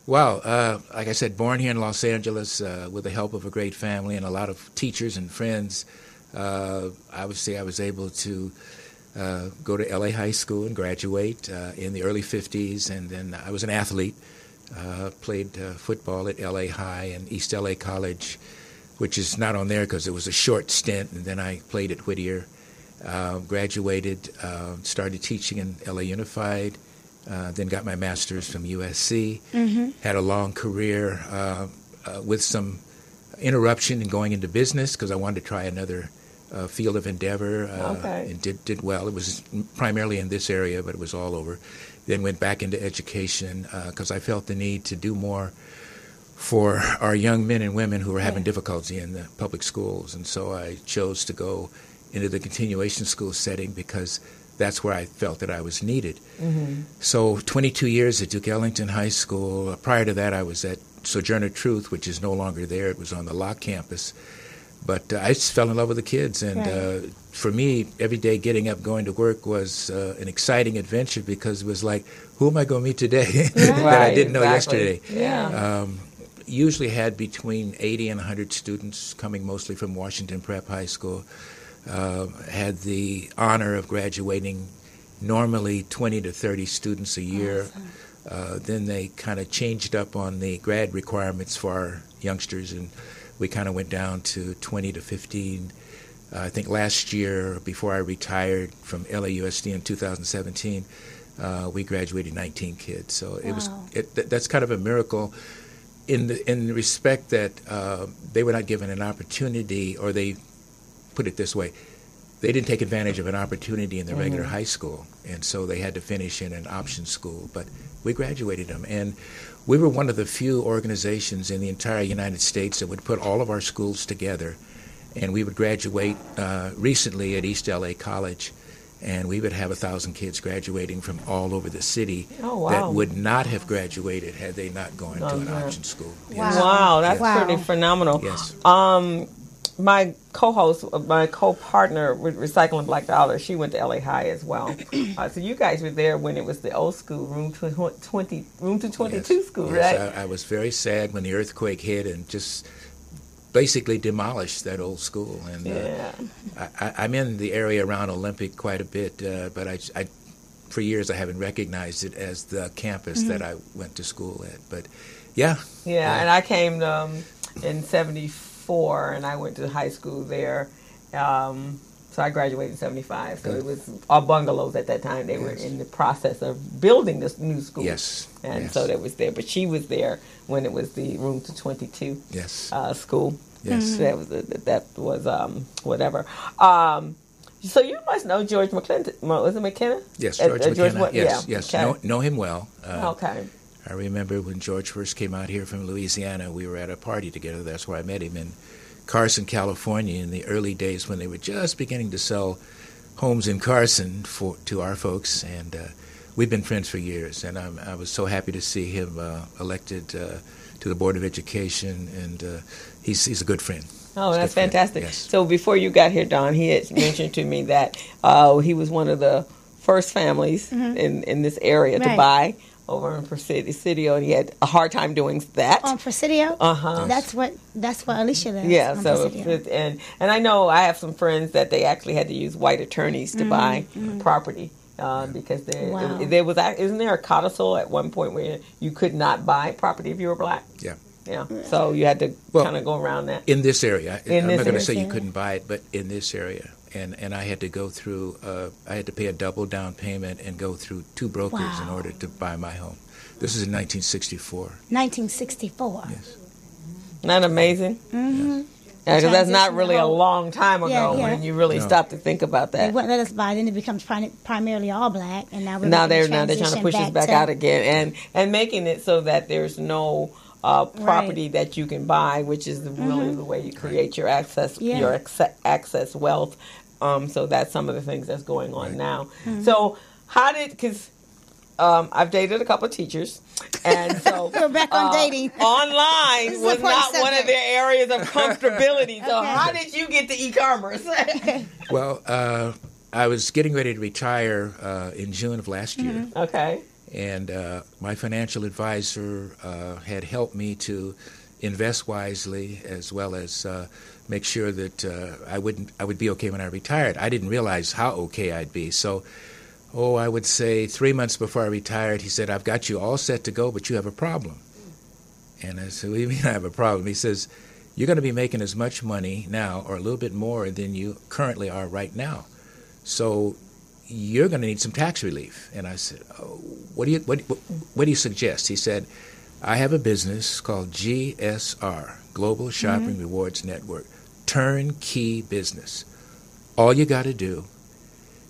Wow. Like I said, born here in Los Angeles with the help of a great family and a lot of teachers and friends. I would say I was able to go to L.A. High School and graduate in the early 50s. And then I was an athlete, played football at L.A. High and East L.A. College, which is not on there because it was a short stint. And then I played at Whittier, graduated, started teaching in L.A. Unified, then got my master's from USC, had a long career with some interruption in going into business because I wanted to try another field of endeavor, and did well. It was primarily in this area, but it was all over. Then went back into education because I felt the need to do more for our young men and women who were having difficulty in the public schools. And so I chose to go into the continuation school setting because that's where I felt that I was needed. So 22 years at Duke Ellington High School. Prior to that, I was at Sojourner Truth, which is no longer there. It was on the Locke campus. But I just fell in love with the kids. And for me, every day getting up, going to work was an exciting adventure because it was like, who am I going to meet today that I didn't know yesterday? Yeah. Usually had between 80 and 100 students coming mostly from Washington Prep High School. Had the honor of graduating normally 20 to 30 students a year. Awesome. Then they kind of changed up on the grad requirements for our youngsters, and we kind of went down to 20 to 15. I think last year, before I retired from LAUSD in 2017, we graduated 19 kids. So that's kind of a miracle in the respect that they were not given an opportunity, or they put it this way, they didn't take advantage of an opportunity in the regular high school, and so they had to finish in an option school. But we graduated them, and we were one of the few organizations in the entire United States that would put all of our schools together, and we would graduate recently at East LA College, and we would have 1,000 kids graduating from all over the city that would not have graduated had they not gone to an option school. Yes. Wow, that's pretty phenomenal. Yes. My co-host, my co-partner with Recycling Black Dollar, she went to LA High as well. So you guys were there when it was the old school, room to 22 school, right? I was very sad when the earthquake hit and just basically demolished that old school. And I'm in the area around Olympic quite a bit, but I for years I haven't recognized it as the campus that I went to school at. But and I came in 74. And I went to high school there. So I graduated in 75. So it was our bungalows at that time. They were in the process of building this new school. Yes. And so that was there. But she was there when it was the room to 22 school. Yes. That was whatever. So you must know George McClinton. Was it McKenna? Yes, George McKenna. Yes. Okay. Know him well. Okay. I remember when George first came out here from Louisiana, we were at a party together. That's where I met him in Carson, California, in the early days when they were just beginning to sell homes in Carson to our folks. And we've been friends for years. And I was so happy to see him elected to the Board of Education. And he's a good friend. Oh, that's fantastic. Yes. So before you got here, Don, he had mentioned to me that he was one of the first families in this area to buy over in Presidio, and he had a hard time doing that. On Presidio? Uh-huh. That's what Alicia lives. Yeah, on so Presidio. and I know I have some friends that they actually had to use white attorneys to buy property. Because there was, isn't there a codicil at one point where you could not buy property if you were black? Yeah. Yeah. So you had to kind of go around that. In this area. I'm not going to say you area. couldn't buy it, but in this area. And I had to go through, I had to pay a double down payment and go through 2 brokers in order to buy my home. This is in 1964. 1964. Yes. Isn't that amazing? Mm-hmm. Yeah, because that's not really a long time ago Yeah. when you really stop to think about that. They wouldn't let us buy it, then it becomes primarily all black, and now they're trying to push us back out again, and making it so that there's no property that you can buy, which is really the way you create your access access wealth. So that's some of the things that's going on now. So because I've dated a couple of teachers, and so we're back on dating. Online was not one of their areas of comfortability. So how did you get to e-commerce? Well, I was getting ready to retire in June of last year. Okay. And my financial advisor had helped me to invest wisely, as well as make sure that I would be okay when I retired. I didn't realize how okay I'd be. So, I would say 3 months before I retired, he said, "I've got you all set to go, but you have a problem." And I said, "What do you mean I have a problem?" He says, "You're going to be making as much money now, or a little bit more than you currently are right now. So you're going to need some tax relief." And I said, what do you suggest? He said, "I have a business called GSR, Global Shopping Rewards Network, turnkey business. All you got to do,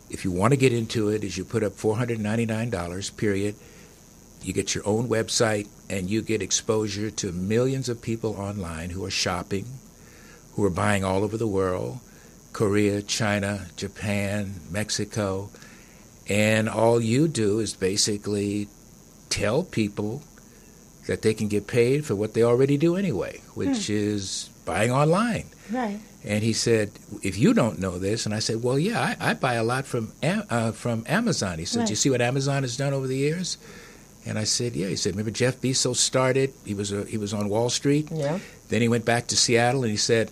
if you want to get into it, is you put up $499, period. You get your own website, and you get exposure to millions of people online who are shopping, who are buying all over the world, Korea, China, Japan, Mexico, and all you do is basically tell people that they can get paid for what they already do anyway, which is buying online." Right. And he said, "If you don't know this," and I said, "Well, yeah, I buy a lot from Amazon." He said, "You see what Amazon has done over the years?" And I said, "Yeah." He said, "Remember Jeff Bezos started? He was on Wall Street. Yeah. Then he went back to Seattle, and he said,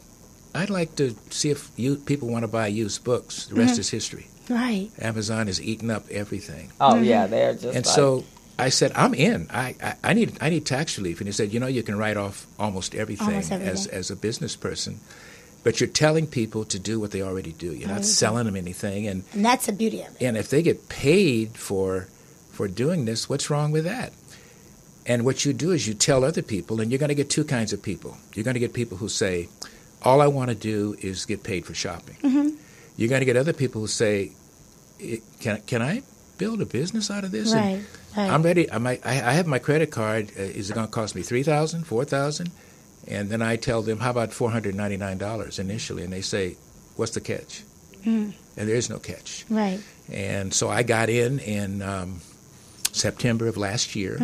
I'd like to see if people want to buy used books. The rest is history." Right. Amazon has eaten up everything. Oh yeah, they're just. And so I said, "I'm in. I need tax relief." And he said, "You can write off almost everything, as a business person, but you're telling people to do what they already do. You're not selling them anything, and that's the beauty of it. And if they get paid for doing this, what's wrong with that?" And what you do is you tell other people, and you're going to get 2 kinds of people. You're going to get people who say, "All I want to do is get paid for shopping." You're going to get other people who say, "Can I build a business out of this?" Right. I'm ready. I have my credit card. Is it going to cost me $3,000, $4,000? And then I tell them, "How about $499 initially?" And they say, "What's the catch?" And there is no catch. Right. And so I got in September of last year.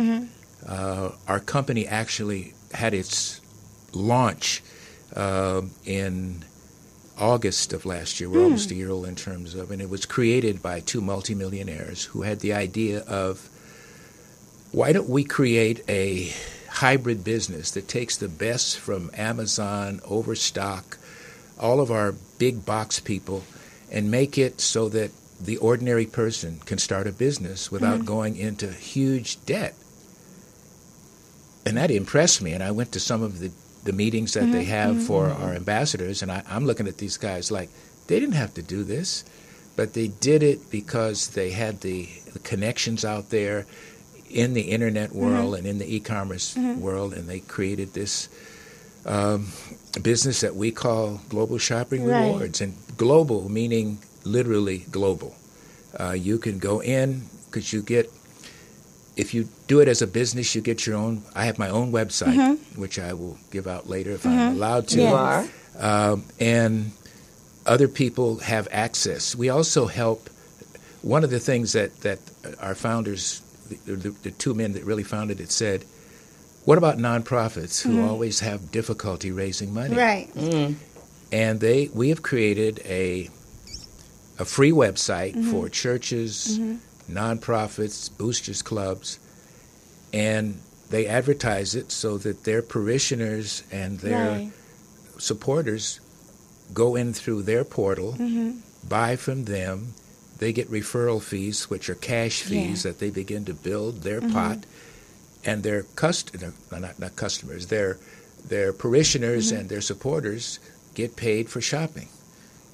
Our company actually had its launch in August of last year. We're almost a year old in terms of, and it was created by 2 multimillionaires who had the idea of, why don't we create a hybrid business that takes the best from Amazon, Overstock, all of our big box people, and make it so that the ordinary person can start a business without going into huge debt. And that impressed me, and I went to some of the meetings that they have for our ambassadors, and I'm looking at these guys like, they didn't have to do this, but they did it because they had the connections out there in the internet world and in the e-commerce world, and they created this business that we call Global Shopping Rewards. And global meaning literally global. You can go in because you get, if you do it as a business, you get your own. I have my own website, which I will give out later if I'm allowed to. Yes. And other people have access. We also help. One of the things that our founders, the 2 men that really founded it, said, what about nonprofits who always have difficulty raising money? Right. And we have created a free website for churches, nonprofits, boosters clubs, and they advertise it so that their parishioners and their supporters go in through their portal, buy from them. They get referral fees, which are cash fees that they begin to build their pot, and their not customers, their parishioners and their supporters get paid for shopping.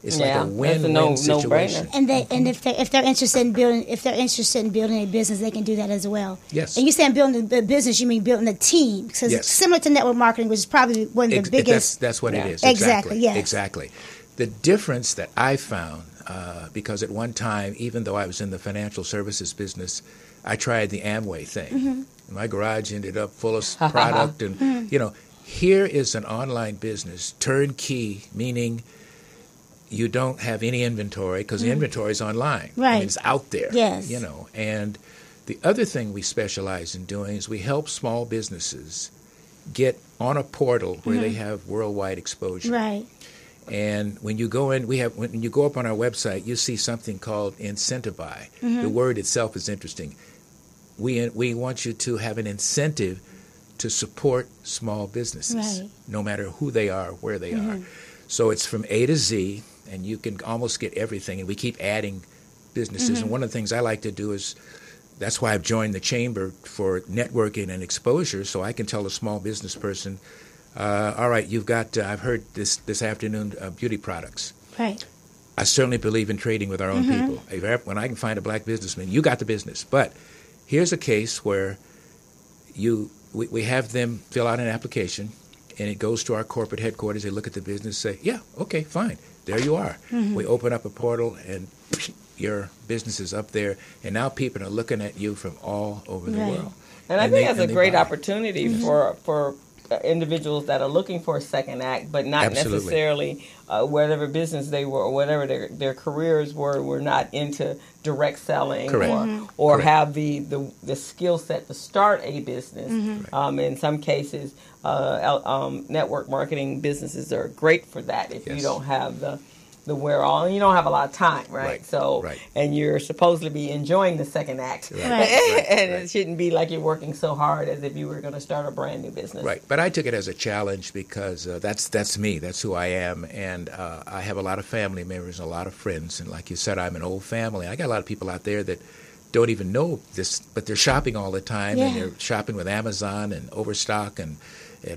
It's like a win-win situation. And if they're interested in building a business, they can do that as well. Yes. And you saying building a business, you mean building a team? Because it's similar to network marketing, which is probably one of the biggest. That's what it is. Exactly. Yes. Exactly. The difference that I found, because at one time, even though I was in the financial services business, I tried the Amway thing. My garage ended up full of product, and here is an online business, turnkey, meaning you don't have any inventory because the inventory is online. Right. I mean, it's out there. Yes. And the other thing we specialize in doing is we help small businesses get on a portal where they have worldwide exposure. Right. And when you go in, when you go up on our website, you see something called Incentivize. The word itself is interesting. We want you to have an incentive to support small businesses, no matter who they are, where they are. So it's from A to Z, and you can almost get everything. And we keep adding businesses. And one of the things I like to do is, that's why I've joined the Chamber for networking and exposure, so I can tell a small business person, all right, you've got, I've heard this afternoon, beauty products. Right. I certainly believe in trading with our own people. When I can find a black businessman, you got the business. But here's a case where we have them fill out an application, and it goes to our corporate headquarters. They look at the business, say, yeah, okay, fine. There you are. We open up a portal, and your business is up there. And now people are looking at you from all over the world. And I think that's a great opportunity for individuals that are looking for a second act, but not necessarily whatever business they were or whatever their careers were not into direct selling or have the skill set to start a business. In some cases, network marketing businesses are great for that if you don't have the wherewithal, and you don't have a lot of time, right? And you're supposed to be enjoying the second act, and it shouldn't be like you're working so hard as if you were going to start a brand new business. Right, but I took it as a challenge because that's me, that's who I am, and I have a lot of family members and a lot of friends, and like you said, I'm an old family. I got a lot of people out there that don't even know this, but they're shopping all the time, and they're shopping with Amazon and Overstock and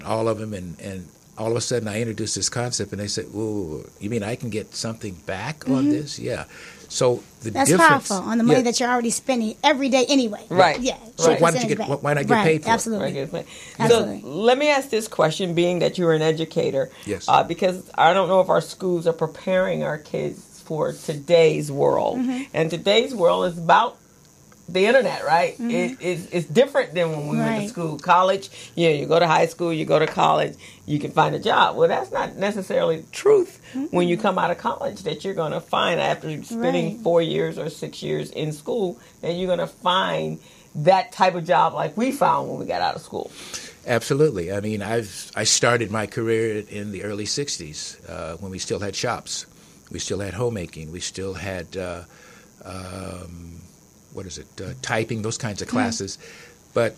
all of them, and all of a sudden I introduced this concept, and they said, "Ooh, you mean I can get something back on this?" Yeah. So that's powerful on the money that you're already spending every day anyway. Right. Yeah. So why not get paid for Absolutely. it? Absolutely. So let me ask this question, being that you're an educator. Yes. Because I don't know if our schools are preparing our kids for today's world. And today's world is about the internet, right? It's different than when we went to school. College, you go to high school, you go to college, you can find a job. Well, that's not necessarily truth when you come out of college, that you're going to find after spending 4 years or 6 years in school, that you're going to find that type of job like we found when we got out of school. Absolutely. I mean, I started my career in the early 60s when we still had shops. We still had homemaking. We still had typing, those kinds of classes. But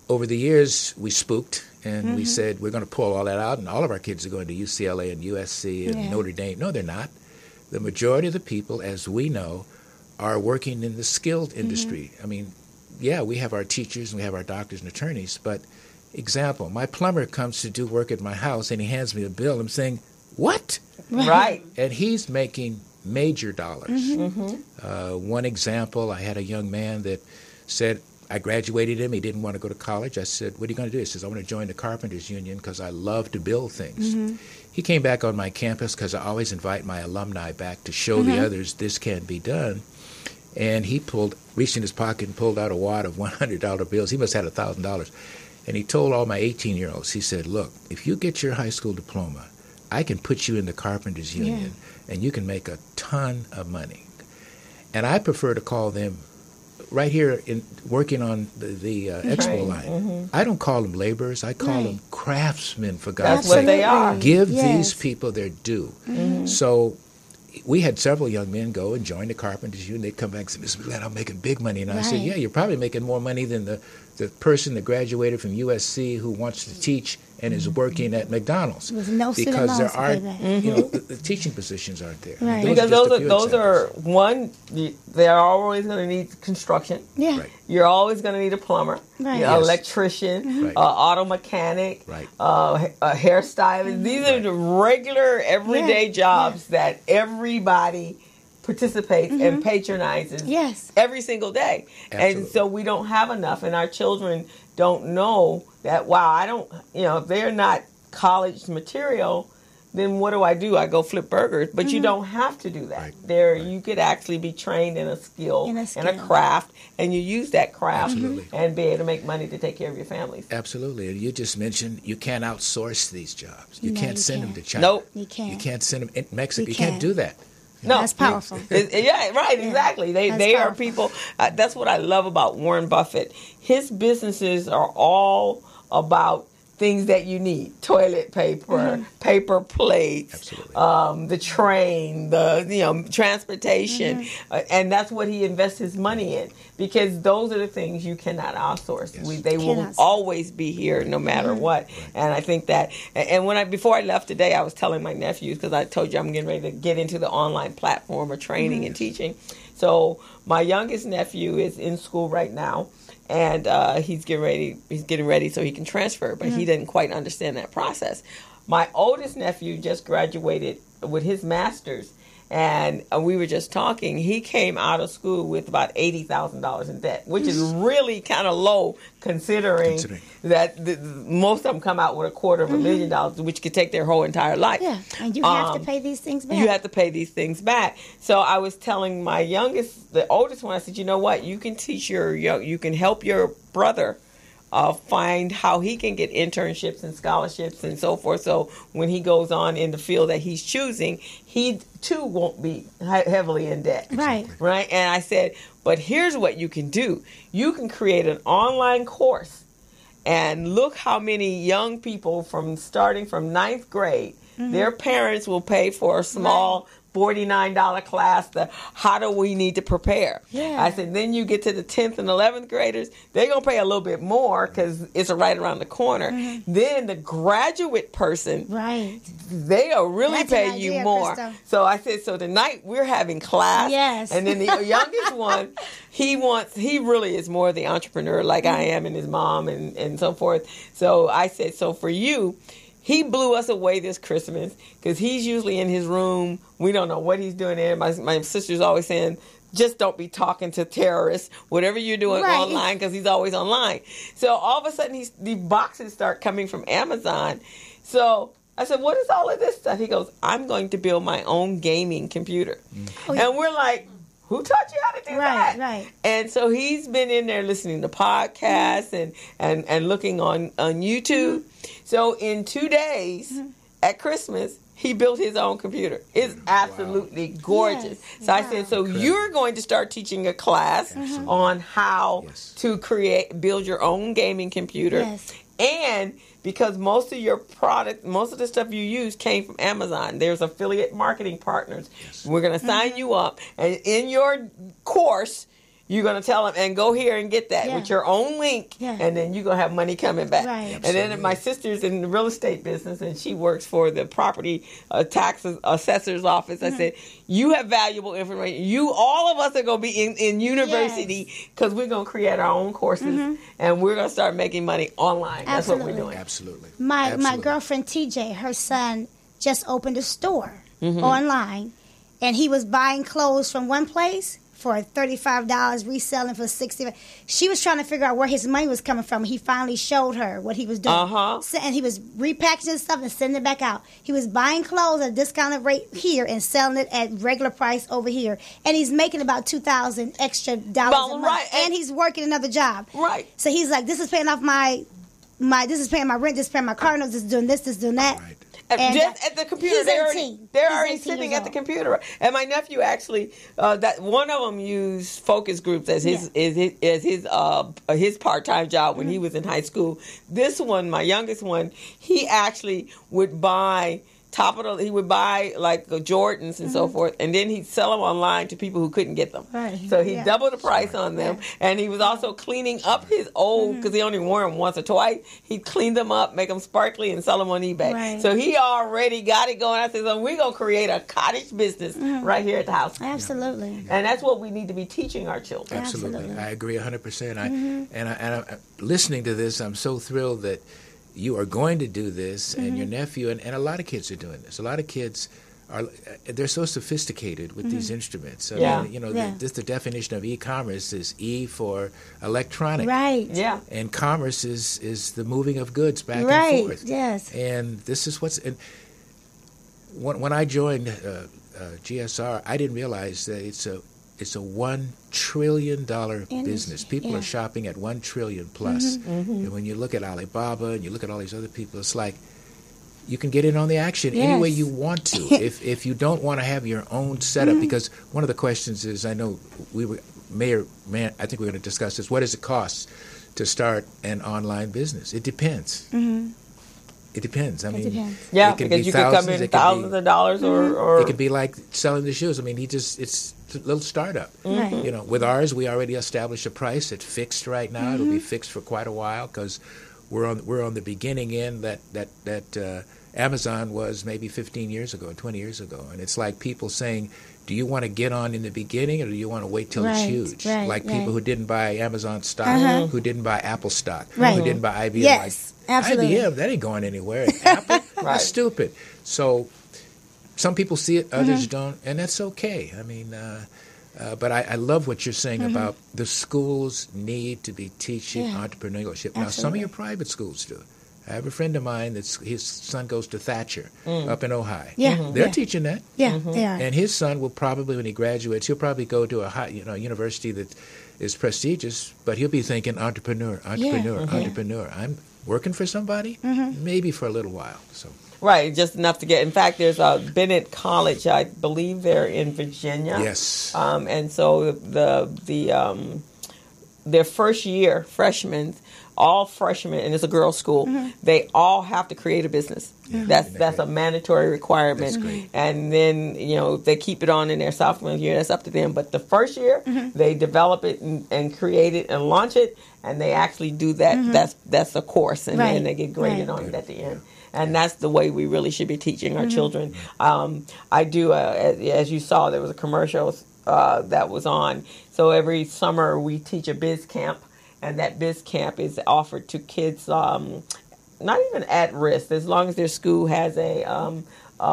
over the years, we spooked, and we said, we're going to pull all that out, and all of our kids are going to UCLA and USC and Notre Dame. No, they're not. The majority of the people, as we know, are working in the skilled industry. I mean, we have our teachers and we have our doctors and attorneys, but example, my plumber comes to do work at my house, and he hands me a bill. I'm saying, what? Right. And he's making major dollars. One example, I had a young man that said, I graduated him, he didn't want to go to college. I said, what are you going to do? He says, I want to join the Carpenters Union because I love to build things. He came back on my campus because I always invite my alumni back to show the others this can be done. And he reached in his pocket and pulled out a wad of $100 bills. He must have had $1,000. And he told all my 18-year-olds, he said, look, if you get your high school diploma, I can put you in the Carpenters Union, and you can make a ton of money. And I prefer to call them right here in working on the expo line, I don't call them laborers. I call them craftsmen, for God's sake. That's what they are. Give these people their due. So we had several young men go and join the carpenters union. They'd come back and say, Mr. McGlynn, I'm making big money. And I said, yeah, you're probably making more money than the person that graduated from USC who wants to teach and is working at McDonald's. With no because there aren't, the teaching positions aren't there. Right. Because those are one, they're always going to need construction. Yeah. Right. You're always going to need a plumber, Right. an electrician, auto mechanic, a hairstylist. These are the regular, everyday jobs that everybody participates and patronizes every single day. Absolutely. And so we don't have enough, and our children don't know that, if they're not college material, then what do? I go flip burgers. But you don't have to do that. You could actually be trained in a skill and a craft, and you use that craft and be able to make money to take care of your families. Absolutely. And you just mentioned you can't outsource these jobs. You can't send them to China. Nope. You can't. You can't send them in Mexico. You can't do that. No, that's powerful. Exactly. They are people. That's what I love about Warren Buffett. His businesses are all about things that you need: toilet paper, paper plates, the train, the transportation, and that's what he invests his money in, because those are the things you cannot outsource. Yes. They will always be here no matter what. And I think that. And before I left today, I was telling my nephews, because I told you I'm getting ready to get into the online platform of training and teaching. So my youngest nephew is in school right now. And he's getting ready so he can transfer, but he didn't quite understand that process. My oldest nephew just graduated with his master's, and we were just talking. He came out of school with about $80,000 in debt, which is really kind of low considering that most of them come out with $250,000, which could take their whole entire life. Yeah, and you have to pay these things back. You have to pay these things back. So I was telling my the oldest one, I said, you know what? You can teach you can help your brother find how he can get internships and scholarships and so forth. So when he goes on in the field that he's choosing, he too won't be heavily in debt. Right. Right. And I said, but here's what you can do. You can create an online course, and look how many young people starting from 9th grade, their parents will pay for a small $49 class, how do we need to prepare? Yeah. I said, then you get to the 10th and 11th graders, they're going to pay a little bit more because it's right around the corner. Then the graduate person, they'll really pay you more. Krista. So I said, so tonight we're having class. Yes. And then the youngest one, he really is more the entrepreneur like I am, and his mom and so forth. So I said, so for you, he blew us away this Christmas because he's usually in his room. We don't know what he's doing there. My sister's always saying, just don't be talking to terrorists, whatever you're doing online, because he's always online. So all of a sudden, the boxes start coming from Amazon. So I said, what is all of this stuff? He goes, I'm going to build my own gaming computer. And we're like, who taught you how to do that? Right. And so he's been in there listening to podcasts and looking on YouTube. So in 2 days at Christmas, he built his own computer. It's absolutely gorgeous. Yes. So I said, so you're going to start teaching a class on how to build your own gaming computer. Yes. And because most of your product, most of the stuff you use came from Amazon. There's affiliate marketing partners. Yes. We're going to sign you up. And in your course, you're going to tell them, and go here and get that with your own link, and then you're going to have money coming back. Right. And then my sister's in the real estate business, and she works for the property tax assessor's office. I said, you have valuable information. All of us are going to be in university because we're going to create our own courses, and we're going to start making money online. That's what we're doing. Absolutely. My girlfriend, TJ, her son just opened a store online, and he was buying clothes from one place for $35, reselling for $60. She was trying to figure out where his money was coming from. He finally showed her what he was doing. And he was repackaging stuff and sending it back out. He was buying clothes at a discounted rate here and selling it at regular price over here. And he's making about $2,000 extra dollars a month. And he's working another job. Right. So he's like, this is paying off this is paying my rent, this is paying my car notes, this is doing this, this is doing that. And just at the computer. They're already sitting at the computer. And my nephew actually, that one of them used focus groups as his part-time job when he was in high school. This one, my youngest one, he actually would buy he would buy like Jordans and so forth, and then he'd sell them online to people who couldn't get them. Right. So he doubled the price on them, and he was also cleaning up his old, because he only wore them once or twice. He'd clean them up, make them sparkly, and sell them on eBay. Right. So he already got it going. I said, so we're going to create a cottage business right here at the house. Absolutely. And that's what we need to be teaching our children. Absolutely. I agree 100%. And listening to this, I'm so thrilled that you are going to do this, and your nephew, and a lot of kids are doing this. A lot of kids they're so sophisticated with these instruments. I mean, the definition of e-commerce is E for electronic. Right. Yeah. And commerce is the moving of goods back and forth. Yes. And this is when I joined GSR, I didn't realize that it's a $1 trillion business. People are shopping at 1 trillion plus. And when you look at Alibaba and you look at all these other people, it's like you can get in on the action any way you want to. if you don't want to have your own setup, because one of the questions is, I know I think we're going to discuss this. What does it cost to start an online business? It depends. It depends. I mean, yeah, because you could come in thousands of dollars, or it could be like selling the shoes. I mean, it's a little startup. You know, with ours, we already established a price. It's fixed right now. It'll be fixed for quite a while because we're on the beginning end that Amazon was maybe 15 years ago, 20 years ago, and it's like people saying, do you want to get on in the beginning, or do you want to wait till it's huge? People who didn't buy Amazon stock, who didn't buy Apple stock, who didn't buy IBM. Yes, absolutely. IBM, that ain't going anywhere. Apple, that's stupid. So some people see it, others don't, and that's okay. I mean, but I love what you're saying about the schools need to be teaching entrepreneurship. Now, some of your private schools do. I have a friend of mine his son goes to Thatcher up in Ojai. They're teaching that. They are. And his son will probably, when he graduates, he'll probably go to a university that is prestigious, but he'll be thinking entrepreneur. I'm working for somebody, maybe for a little while. So. Right, just enough to get. In fact, there's Bennett College. I believe they're in Virginia. Yes. And so their first year freshmen, all freshmen, and it's a girls' school, they all have to create a business. That's a mandatory requirement. That's great. And then, if they keep it on in their sophomore year, that's up to them. But the first year, they develop it and create it and launch it, and they actually do that. That's a course, and then they get graded on it at the end. And that's the way we really should be teaching our children. I do, as you saw, there was a commercial that was on. So every summer we teach a biz camp, and that biz camp is offered to kids not even at risk, as long as their school has a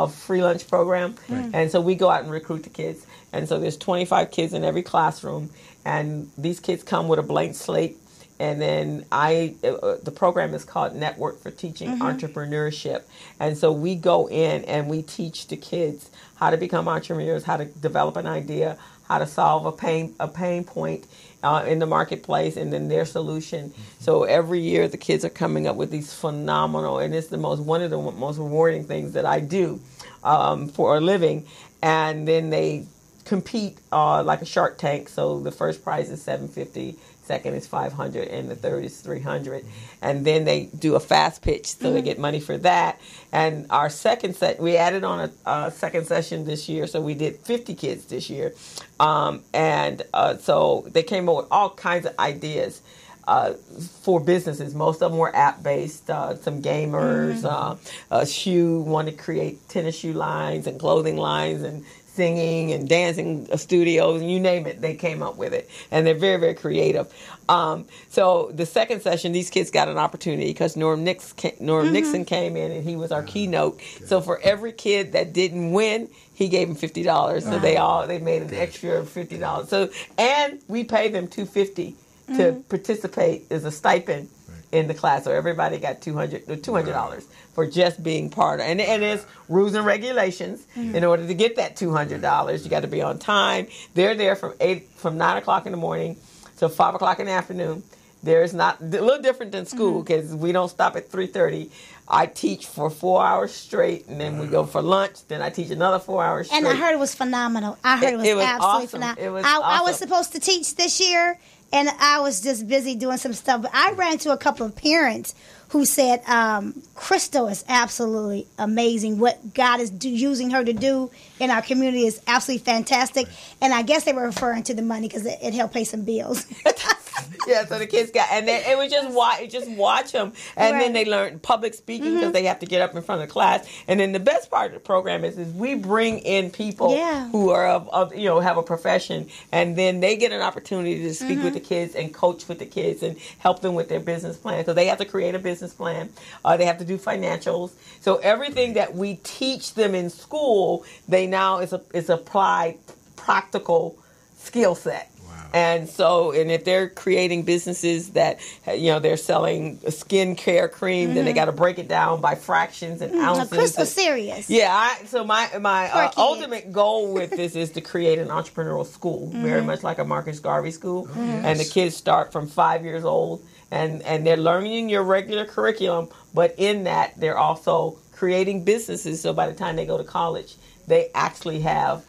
free lunch program. And so we go out and recruit the kids. And so there's 25 kids in every classroom, and these kids come with a blank slate. And then the program is called Network for Teaching Entrepreneurship. And so we go in and we teach the kids how to become entrepreneurs, how to develop an idea, how to solve a pain point in the marketplace, and then their solution. So every year the kids are coming up with these phenomenal, and it's one of the most rewarding things that I do for a living. And then they compete like a Shark Tank. So the first prize is $750. Second is $500, and the third is $300. And then they do a fast pitch, so they get money for that. And our second set, we added on a second session this year, so we did 50 kids this year. So they came up with all kinds of ideas for businesses. Most of them were app-based. Some gamers, want to create tennis shoe lines and clothing lines and singing and dancing studios, and you name it, they came up with it. And they're very, very creative. So the second session, these kids got an opportunity because Norm Nixon came in, and he was our keynote. Okay. So for every kid that didn't win, he gave them $50. So they made an extra $50. So, and we paid them $250 to participate as a stipend in the class. So everybody got $200 for just being part of it. And there's rules and regulations. In order to get that $200, you got to be on time. They're there from 9 o'clock in the morning till 5 o'clock in the afternoon. There's not a little different than school because we don't stop at 3:30. I teach for 4 hours straight, and then we go for lunch. Then I teach another 4 hours straight. And I heard it was phenomenal. I heard it was absolutely awesome. phenomenal. It was I was awesome. supposed to teach this year, and I was just busy doing some stuff. But I ran into a couple of parents who said, Crystal is absolutely amazing. What God is using her to do in our community is absolutely fantastic. And I guess they were referring to the money because it helped pay some bills. Yeah, so the kids got, and then it was just watch them, and then they learn public speaking because they have to get up in front of the class. And then the best part of the program is we bring in people who are of have a profession, and then they get an opportunity to speak with the kids and coach with the kids and help them with their business plan because they have to create a business plan. They have to do financials. So everything that we teach them in school, they now is applied practical skill set. And if they're creating businesses that, they're selling a skincare cream, then they got to break it down by fractions and ounces. Crystal's serious. Yeah. So my ultimate goal with this is to create an entrepreneurial school, very much like a Marcus Garvey school. And the kids start from 5 years old, and they're learning your regular curriculum, but in that they're also creating businesses. So by the time they go to college, they actually have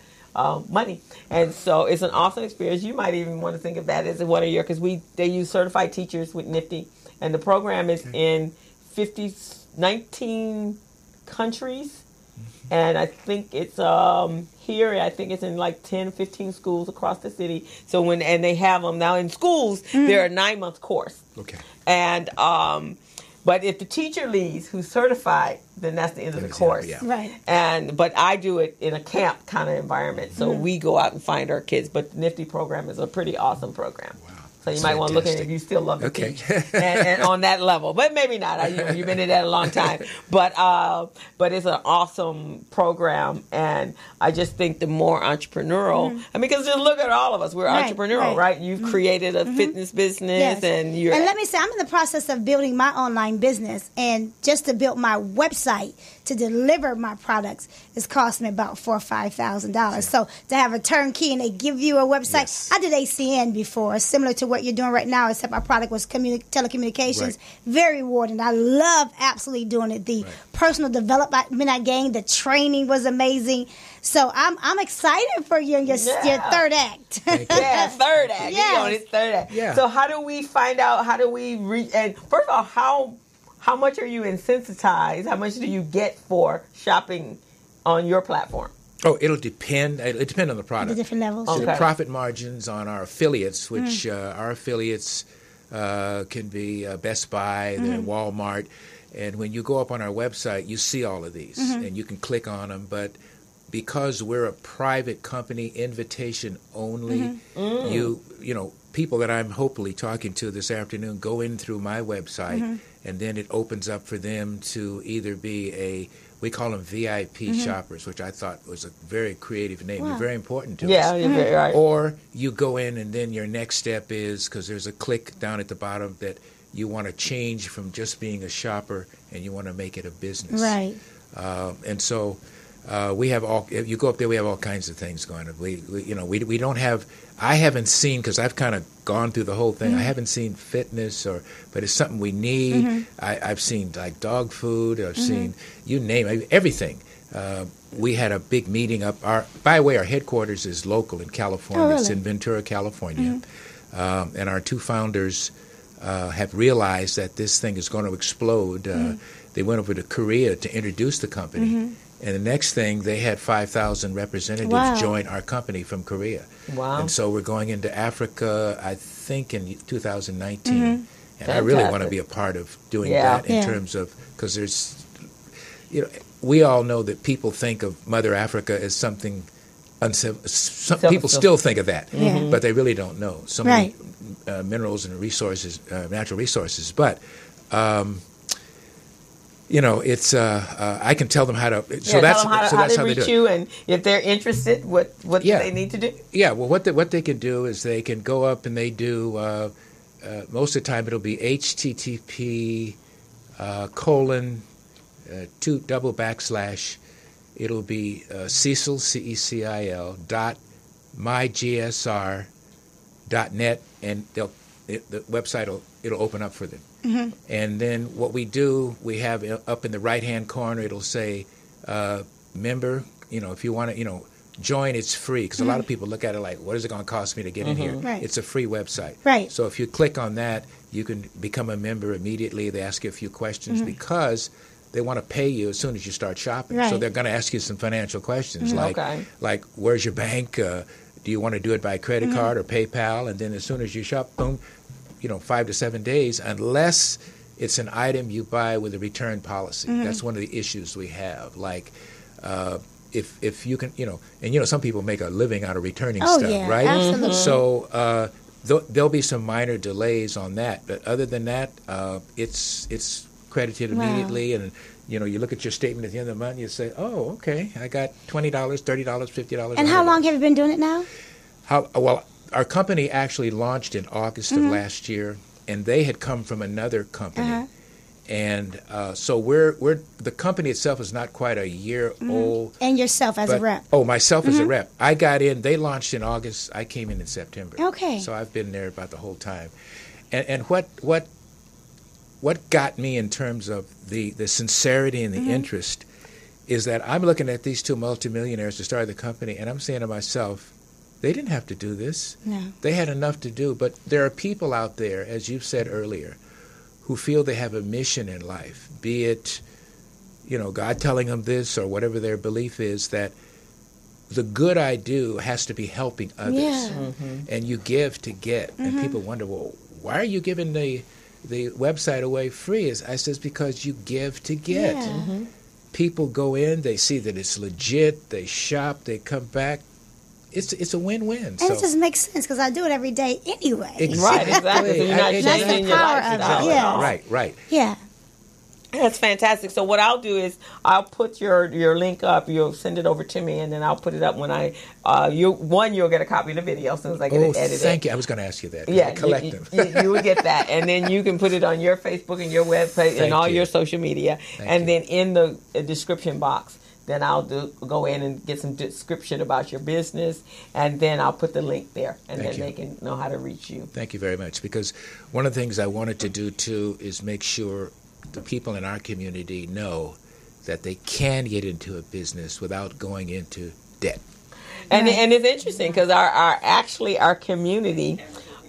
money. And so it's an awesome experience. You might even want to think of that as one of your, because they use certified teachers with Nifty, and the program is in 19 countries, and I think it's here, I think it's in like 10, 15 schools across the city. So and they have them now in schools, they're a 9-month course. Okay. And but if the teacher leaves who's certified, then that's the end of the course. Right. But I do it in a camp kind of environment. So we go out and find our kids. But the Nifty program is a pretty awesome program. Wow. So you might want to look at it if you still love to teach. and on that level. But maybe not. You've been in that a long time. But it's an awesome program. And I just think the more entrepreneurial, because just look at all of us. We're entrepreneurial, right? You've created a fitness business. And let me say, I'm in the process of building my online business. And just to build my website to deliver my products is costing me about $4,000 or $5,000. So to have a turnkey and they give you a website, I did ACN before, similar to what you're doing right now, except my product was telecommunications. Very rewarding. I love absolutely doing it. The personal development I gained, the training was amazing. So I'm excited for you and your third act. Third act. Yes. On his third act. Yeah. So how do we find out? How do we and first of all, how much are you insensitized? How much do you get for shopping on your platform? Oh, it'll depend. It depends on the product. The different levels. So the profit margins on our affiliates, which our affiliates can be Best Buy, Walmart. And when you go up on our website, you see all of these. And you can click on them. But because we're a private company, invitation only, people that I'm hopefully talking to this afternoon go in through my website, and then it opens up for them to either be we call them VIP shoppers, which I thought was a very creative name and very important to us. Yeah, you're very right. Or you go in and then your next step is, because there's a click down at the bottom that you want to change from just being a shopper and you want to make it a business. Right. And so we have you go up there, we have all kinds of things going on. We don't have, I haven't seen, because I've kind of gone through the whole thing, I haven't seen fitness, but it's something we need. I've seen like dog food, I've seen, you name it, everything. We had a big meeting up, by the way, our headquarters is local in California. Really? It's in Ventura, California. And our two founders have realized that this thing is going to explode. They went over to Korea to introduce the company. And the next thing, they had 5,000 representatives join our company from Korea. Wow. And so we're going into Africa, I think, in 2019. And fantastic. I really want to be a part of doing that in terms of, because there's, we all know that people think of Mother Africa as something uncivil. Some people still think of that, but they really don't know. So many minerals and resources, natural resources. But it's I can tell them how to. So that's how they reach you, and if they're interested, what do they need to do? Yeah, well, what they can do is they can go up and they do. Most of the time, it'll be HTTP : // It'll be Cecil CECIL .mygsr.net, and the website will it'll open up for them. And then what we do, we have up in the right-hand corner, it'll say, member, if you want to, join, it's free. Because a lot of people look at it like, what is it going to cost me to get in here? Right. It's a free website. Right. So if you click on that, you can become a member immediately. They ask you a few questions because they want to pay you as soon as you start shopping. Right. So they're going to ask you some financial questions like where's your bank? Do you want to do it by credit card or PayPal? And then as soon as you shop, boom, 5 to 7 days, unless it's an item you buy with a return policy. That's one of the issues we have. Like if you can, and some people make a living out of returning stuff, right? Absolutely. So there'll be some minor delays on that, but other than that, it's credited immediately, and you look at your statement at the end of the month, and you say, "Oh, okay, I got $20, $30, $50." And how long have you been doing it now? Well, our company actually launched in August of last year, and they had come from another company, and so we're the company itself is not quite a year old. And yourself as a rep. Oh, myself as a rep. I got in. They launched in August. I came in September. Okay. So I've been there about the whole time, and what got me in terms of the sincerity and the interest is that I'm looking at these two multimillionaires to start the company, and I'm saying to myself, they didn't have to do this. No. They had enough to do. But there are people out there, as you've said earlier, who feel they have a mission in life, be it, God telling them this or whatever their belief is, that the good I do has to be helping others. Yeah. And you give to get. And people wonder, well, why are you giving the website away free? I says, because you give to get. Yeah. People go in, they see that it's legit, they shop, they come back. It's a win-win. And it just makes sense because I do it every day anyway. Right, exactly. So you're not changing your lifestyle. Yeah. Right. Yeah. That's fantastic. So what I'll do is I'll put your link up. You'll send it over to me, and then I'll put it up when you'll get a copy of the video as soon as I get it edited. Thank you. I was going to ask you that. Yeah, collective. You would get that, and then you can put it on your Facebook and your webpage and all your social media, and then in the description box. Then I'll go in and get some description about your business, and then I'll put the link there, and then they can know how to reach you. Thank you very much. Because one of the things I wanted to do, too, is make sure the people in our community know that they can get into a business without going into debt. And it's interesting because our community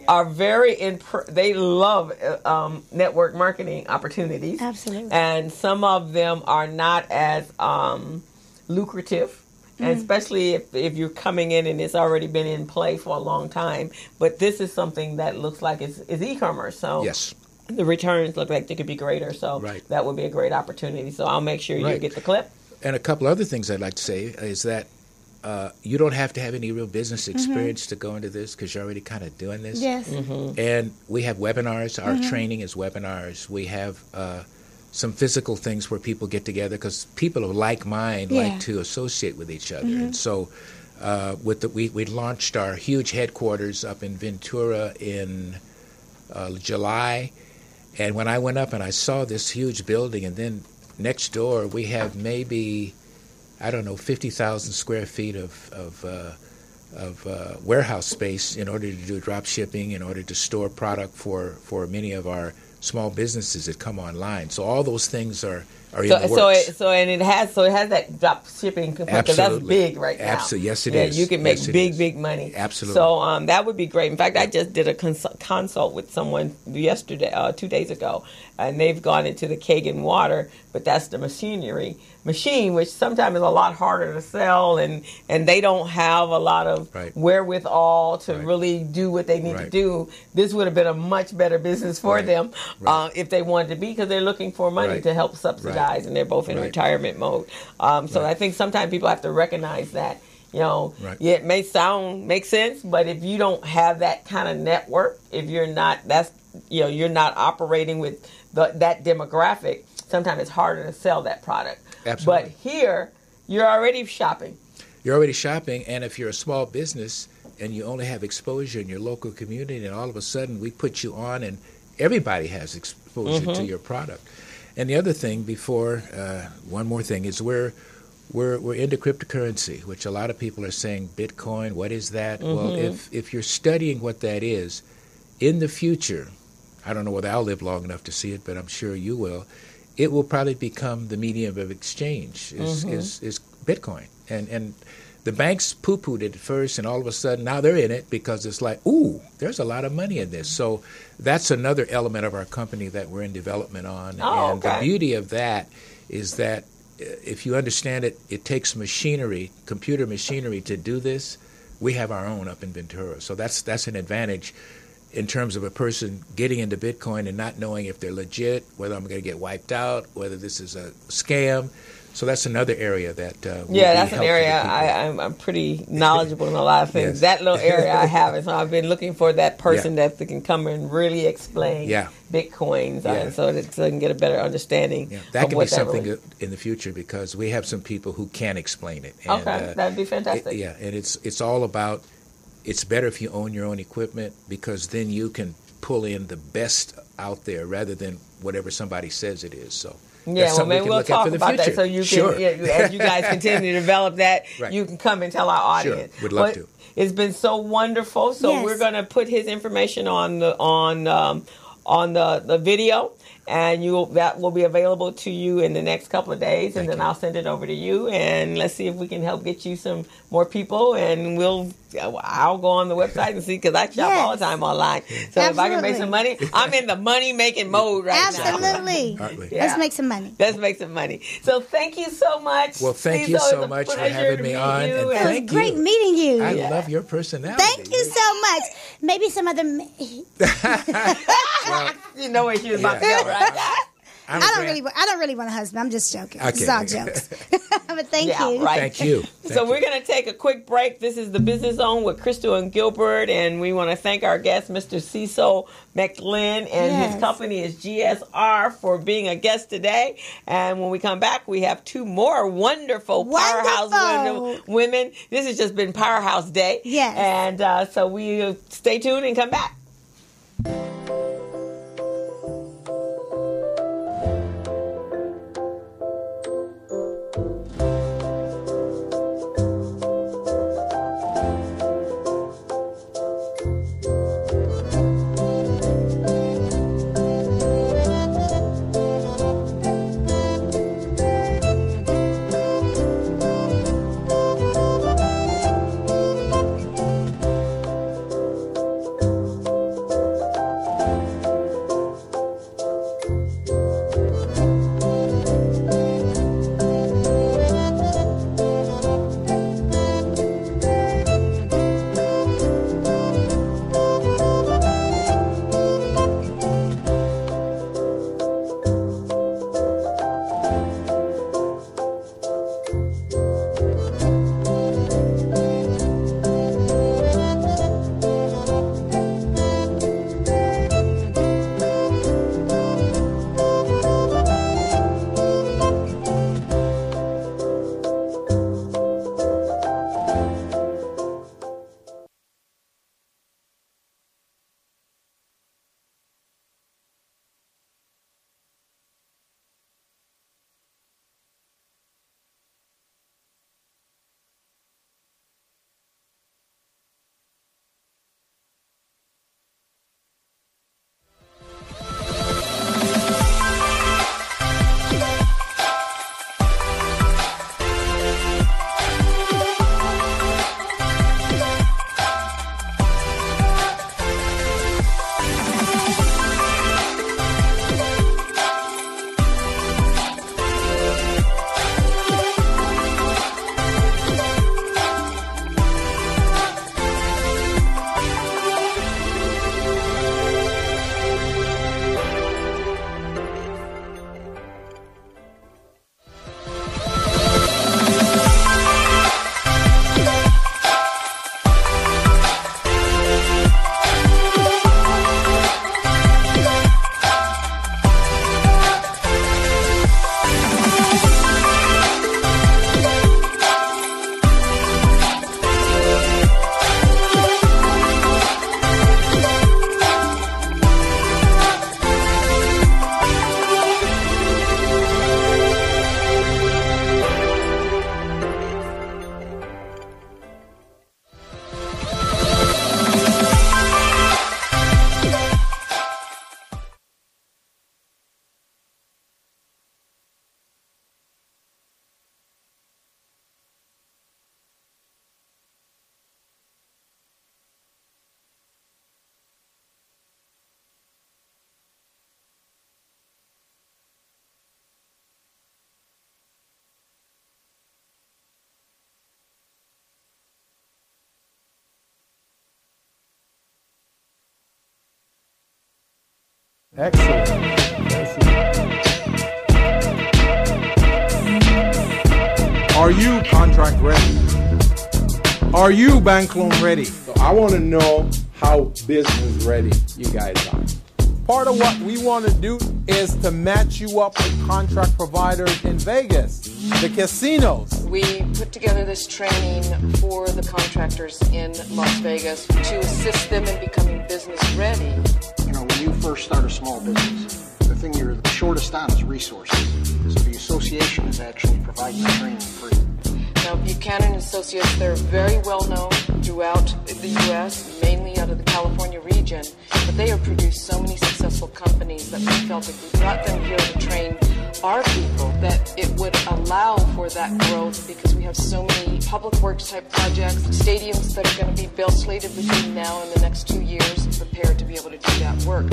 are they love network marketing opportunities. Absolutely. And some of them are not as lucrative, and especially if you're coming in and it's already been in play for a long time. But this is something that looks like it's e-commerce. So yes. The returns look like they could be greater. So that would be a great opportunity. So I'll make sure you get the clip. And a couple other things I'd like to say is that you don't have to have any real business experience to go into this because you're already kind of doing this. Yes. And we have webinars. Our training is webinars. We have some physical things where people get together because people of like mind like to associate with each other. And so we launched our huge headquarters up in Ventura in July. And when I went up and I saw this huge building, and then next door we have maybe 50,000 square feet of warehouse space in order to do drop shipping, in order to store product for many of our small businesses that come online. So all those things are in the works. So it has that drop shipping component because that's big right now. Absolutely, yes it is. You can make big money. Absolutely. So that would be great. In fact, I just did a consult with someone yesterday, 2 days ago, and they've gone into the Kagan water, but that's the machine, which sometimes is a lot harder to sell, and they don't have a lot of wherewithal to really do what they need to do. This would have been a much better business for them if they wanted to be, because they're looking for money to help subsidize, and they're both in retirement mode. So I think sometimes people have to recognize that. It may make sense, but if you don't have that kind of network, if you're not, you're not operating with that demographic, sometimes it's harder to sell that product. Absolutely. But here, you're already shopping. You're already shopping, and if you're a small business and you only have exposure in your local community, and all of a sudden we put you on, and everybody has exposure to your product. And the other thing, one more thing, is we're into cryptocurrency, which a lot of people are saying, Bitcoin, what is that? Well, if you're studying what that is, in the future, I don't know whether I'll live long enough to see it, but I'm sure you will. It will probably become the medium of exchange is Bitcoin. And the banks poo-pooed it at first, and all of a sudden now they're in it because it's like, ooh, there's a lot of money in this. So that's another element of our company that we're in development on. And the beauty of that is that if you understand it, it takes machinery, computer machinery to do this. We have our own up in Ventura. So that's an advantage in terms of a person getting into Bitcoin and not knowing if they're legit, whether I'm going to get wiped out, whether this is a scam. So that's another area that that's an area I'm pretty knowledgeable in a lot of things. Yes. That little area I have, and so I've been looking for that person that can come and really explain Bitcoins, so that they can get a better understanding. Yeah. That can be something in the future because we have some people who can explain it. And, that'd be fantastic. And it's all about. It's better if you own your own equipment because then you can pull in the best out there rather than whatever somebody says it is. So. Yeah, well, maybe we'll talk about that so you can, as you guys continue to develop that, you can come and tell our audience. Sure, would love to. It's been so wonderful. So we're going to put his information on the video, and that will be available to you in the next couple of days, and then I'll send it over to you, and let's see if we can help get you some more people, and I'll go on the website and see, because I shop all the time online. So if I can make some money, I'm in the money-making mode right now. Absolutely. Let's make some money. Let's make some money. So thank you so much. Well, thank you so much for having me on. And it was great meeting you. I love your personality. Thank you so much. Maybe some other... You know where she was about to go, right? I don't really want a husband. I'm just joking. Okay. It's all jokes. But thank you. Right. Thank you. So we're going to take a quick break. This is the Business Zone with Crystal and Gilbert, and we want to thank our guest, Mr. Cecil McLean, and his company is GSR, for being a guest today. And when we come back, we have two more wonderful powerhouse women. This has just been Powerhouse Day. Yes. And so we stay tuned and come back. Excellent. Are you contract ready? Are you bank loan ready? So I want to know how business ready you guys are. Part of what we want to do is to match you up with contract providers in Vegas, the casinos. We put together this training for the contractors in Las Vegas to assist them in becoming business ready. You know, when you first start a small business, the thing you're the shortest on is resources. So the association is actually providing the training free. Now, Buchanan Associates, they're very well known throughout the U.S., mainly out of the California region, but they have produced so many successful companies that we felt if we brought them here to train our people, that it would allow for that growth because we have so many public works type projects, stadiums that are going to be built slated between now and the next 2 years, prepared to be able to do that work.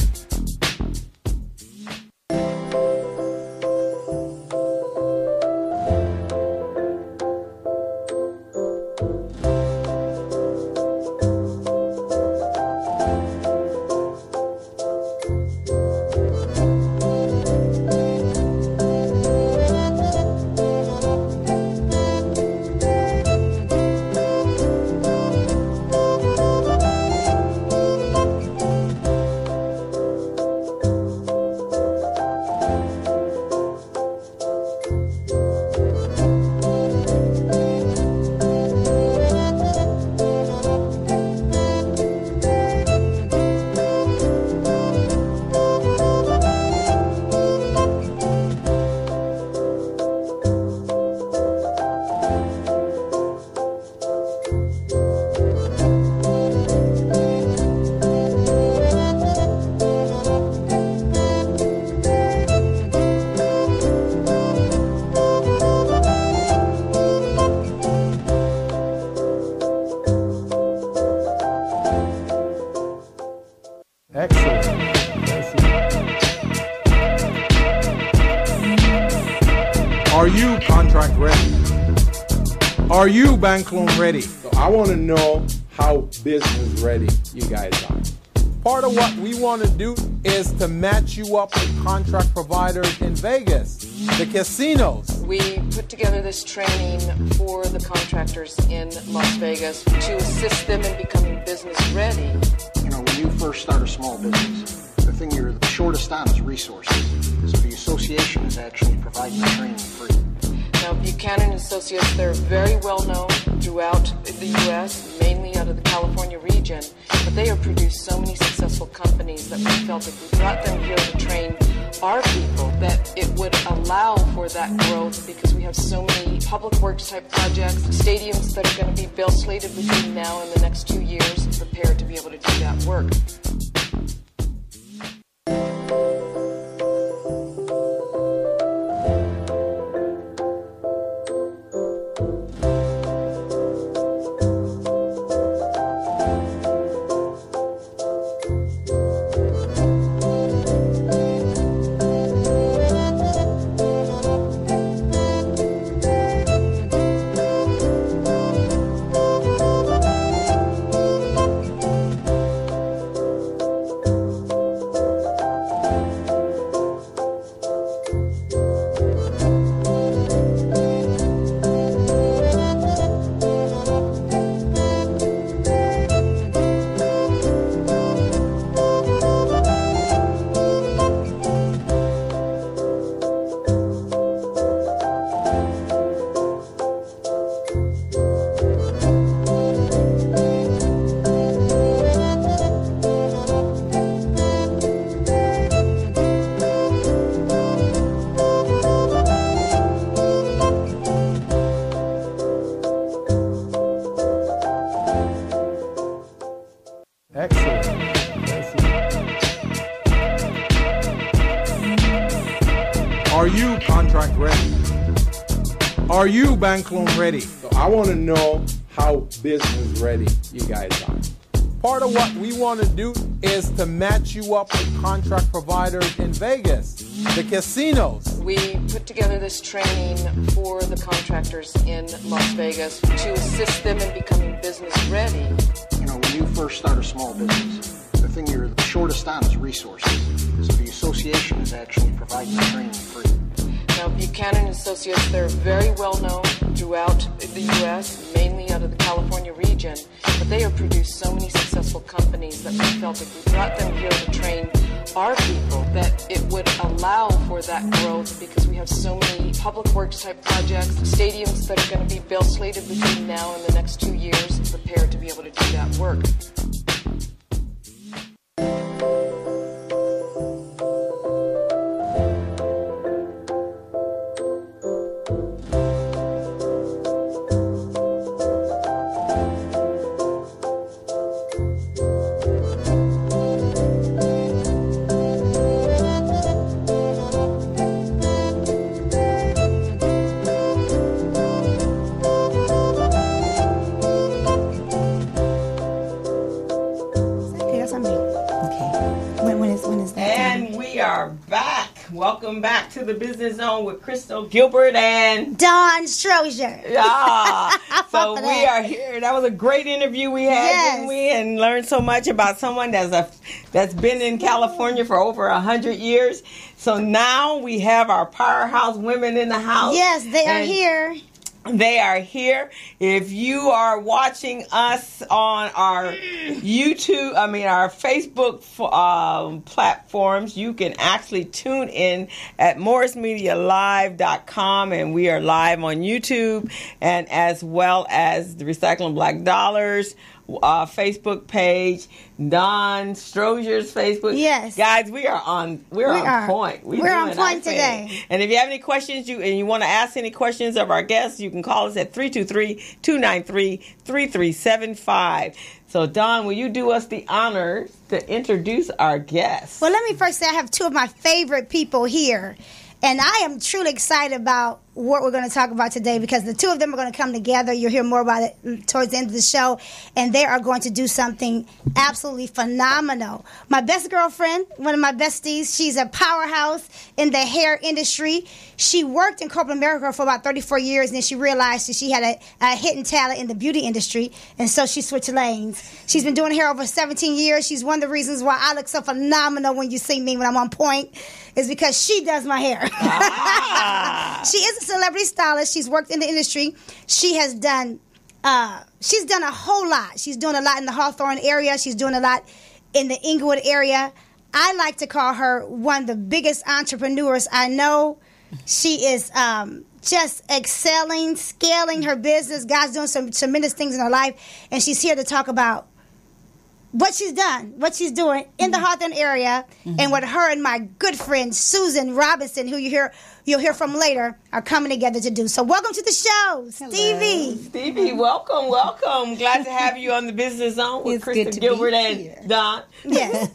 Are you contract ready? Are you bank loan ready? So I want to know how business ready you guys are. Part of what we want to do is to match you up with contract providers in Vegas, the casinos. We put together this training for the contractors in Las Vegas to assist them in becoming business ready. You know, when you first start a small business, the thing you're the shortest on is resources. So the association is actually providing the training free. Now, Buchanan Associates, they're very well known throughout the U.S., mainly out of the California region, but they have produced so many successful companies that we felt if we brought them here to train our people, that it would allow for that growth because we have so many public works type projects, stadiums that are going to be built slated between now and the next 2 years, prepared to be able to do that work. Are you contract ready? Are you bank loan ready? So I want to know how business ready you guys are. Part of what we want to do is to match you up with contract providers in Vegas, the casinos. We put together this training for the contractors in Las Vegas to assist them in becoming business ready. You know, when you first start a small business, the thing you're the shortest on is resources. So the association is actually providing the training free. Now, Buchanan Associates, they're very well known throughout the U.S., mainly out of the California region, but they have produced so many successful companies that we felt if we brought them here to train our people, that it would allow for that growth because we have so many public works type projects, stadiums that are going to be built slated between now and the next 2 years, prepared to be able to do that work. Welcome back to the Business Zone with Crystal Gilbert and Dawn Strozier. Yeah. So we are here. That was a great interview we had, yes. Didn't we? And learned so much about someone that's been in California for over 100 years. So now we have our powerhouse women in the house. Yes, they are here. They are here. If you are watching us on our our Facebook platforms, you can actually tune in at morrismedialive.com, and we are live on YouTube, and as well as the Recycling Black Dollars Facebook page, Dawn Strozier's Facebook. Yes, guys, we're on point. We're on point today. And if you have any questions, you want to ask any questions of our guests, you can call us at 323-293-3375. So, Dawn, will you do us the honor to introduce our guests? Well, let me first say I have two of my favorite people here. And I am truly excited about what we're going to talk about today because the two of them are going to come together. You'll hear more about it towards the end of the show. And they are going to do something absolutely phenomenal. My best girlfriend, one of my besties, she's a powerhouse in the hair industry. She worked in corporate America for about 34 years, and then she realized that she had a hidden talent in the beauty industry, and so she switched lanes. She's been doing hair over 17 years. She's one of the reasons why I look so phenomenal when you see me when I'm on point is because she does my hair. She is a celebrity stylist. She's worked in the industry. She has done a whole lot. She's doing a lot in the Hawthorne area. She's doing a lot in the Inglewood area. I like to call her one of the biggest entrepreneurs I know. She is just excelling, scaling her business. God's doing some tremendous things in her life, and she's here to talk about what she's done, what she's doing in the Hawthorne area, and what her and my good friend Susan Robinson, who you'll hear from later, are coming together to do. So welcome to the show, Stevie. Stevie, welcome. Glad to have you on the Business Zone with Krista Gilbert and Dawn. Yes.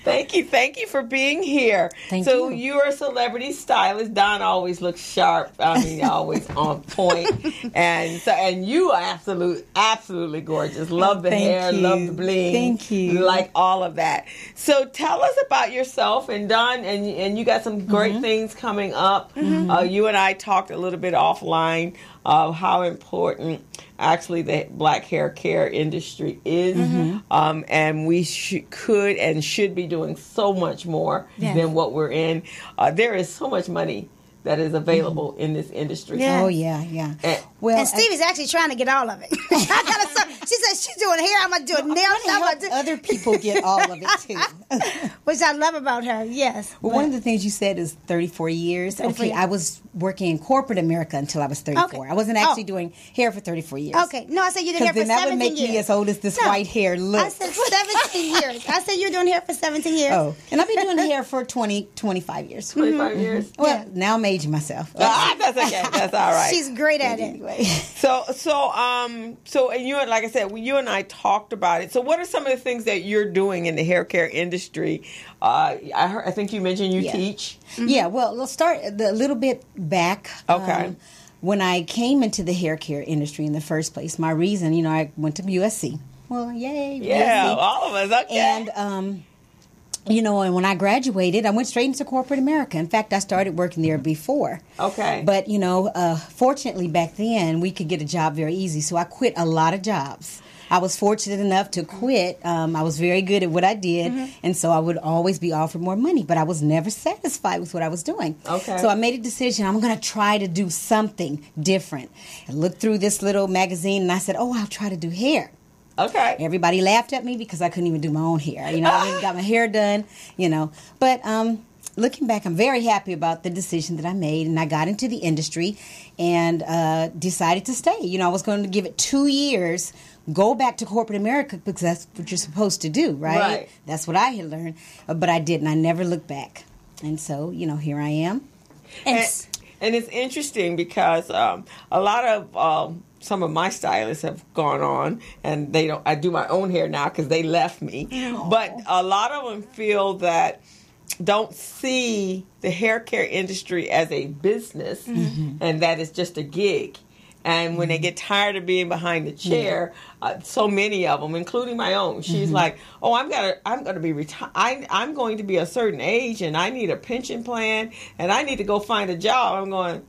Thank you for being here. Thank you. You're a celebrity stylist. Dawn always looks sharp. I mean, always on point. And you are absolutely gorgeous. Love the hair, love the bling. Thank you. Like all of that. So tell us about yourself and Dawn, and you got some great things coming up. You and I talked a little bit offline of how important actually the black hair care industry is, and we could and should be doing so much more than what we're in. There is so much money that is available in this industry. Yeah. Oh, yeah. And Stevie's actually trying to get all of it. She said she's doing hair, I'm going to do nails. Other people get all of it, too. Which I love about her, yes. Well, one of the things you said is 34 years. 34 years. I was working in corporate America until I was 34. Okay. I wasn't actually doing hair for 34 years. Okay. No, I said you did hair for 17 years. Because then that would make me as old as this white hair looks. I said 17 years. I said you were doing hair for 17 years. Oh, and I've been doing hair for 25 years. 25 years? Well, now I'm aging myself. That's okay. That's all right. She's great at it. Anyway. So, and you, like I said, you and I talked about it. So, what are some of the things that you're doing in the hair care industry? I think you mentioned you teach. Yeah. Well, let's start a little bit back. Okay. When I came into the hair care industry in the first place, my reason, I went to USC. Well, yay. Yeah, USC. all of us. Okay. And and when I graduated, I went straight into corporate America. In fact, I started working there before. Okay. But, fortunately back then, we could get a job very easy. So I quit a lot of jobs. I was fortunate enough to quit. I was very good at what I did, and so I would always be offered more money, but I was never satisfied with what I was doing. Okay. So I made a decision, I'm going to try to do something different. I looked through this little magazine, and I said, oh, I'll try to do hair. Okay. Everybody laughed at me because I couldn't even do my own hair. You know, I even got my hair done, you know. But looking back, I'm very happy about the decision that I made, and I got into the industry and decided to stay. You know, I was going to give it 2 years, go back to corporate America because that's what you're supposed to do, right? Right. That's what I had learned, but I didn't. I never looked back. And so, you know, here I am. And it's interesting because a lot of some of my stylists have gone on, and they don't. I do my own hair now because they left me. Aww. But a lot of them feel that don't see the hair care industry as a business, and that it's just a gig. And when they get tired of being behind the chair, so many of them, including my own, she's like, "Oh, I'm gonna be retired. I'm going to be a certain age, and I need a pension plan, and I need to go find a job." I'm going,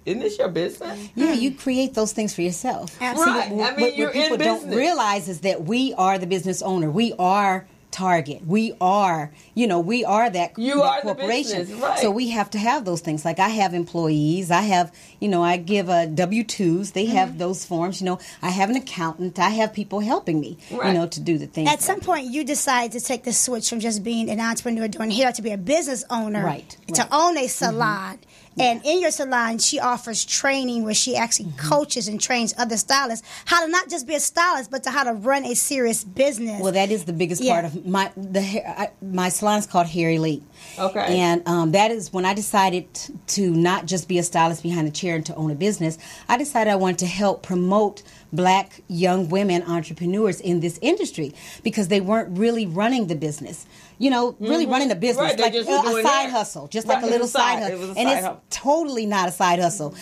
isn't this your business? Yeah, you create those things for yourself. Absolutely. Right. What people don't realize is that we are the business owner. We are Target. We are, we are that corporation. The business, right. So we have to have those things. Like I have employees. I have, I give W-2s. They have those forms. I have an accountant. I have people helping me, to do the things. At some point, you decide to take the switch from just being an entrepreneur doing hair to be a business owner, to own a salon. And in your salon, she offers training where she actually coaches and trains other stylists how to not just be a stylist, but to how to run a serious business. Well, that is the biggest part of my salon is called Hair Elite. Okay. And that is when I decided to not just be a stylist behind the chair and to own a business. I decided I wanted to help promote Black young women entrepreneurs in this industry because they weren't really running the the business, right, like a side hustle, just like a little side hustle. And it's totally not a side hustle.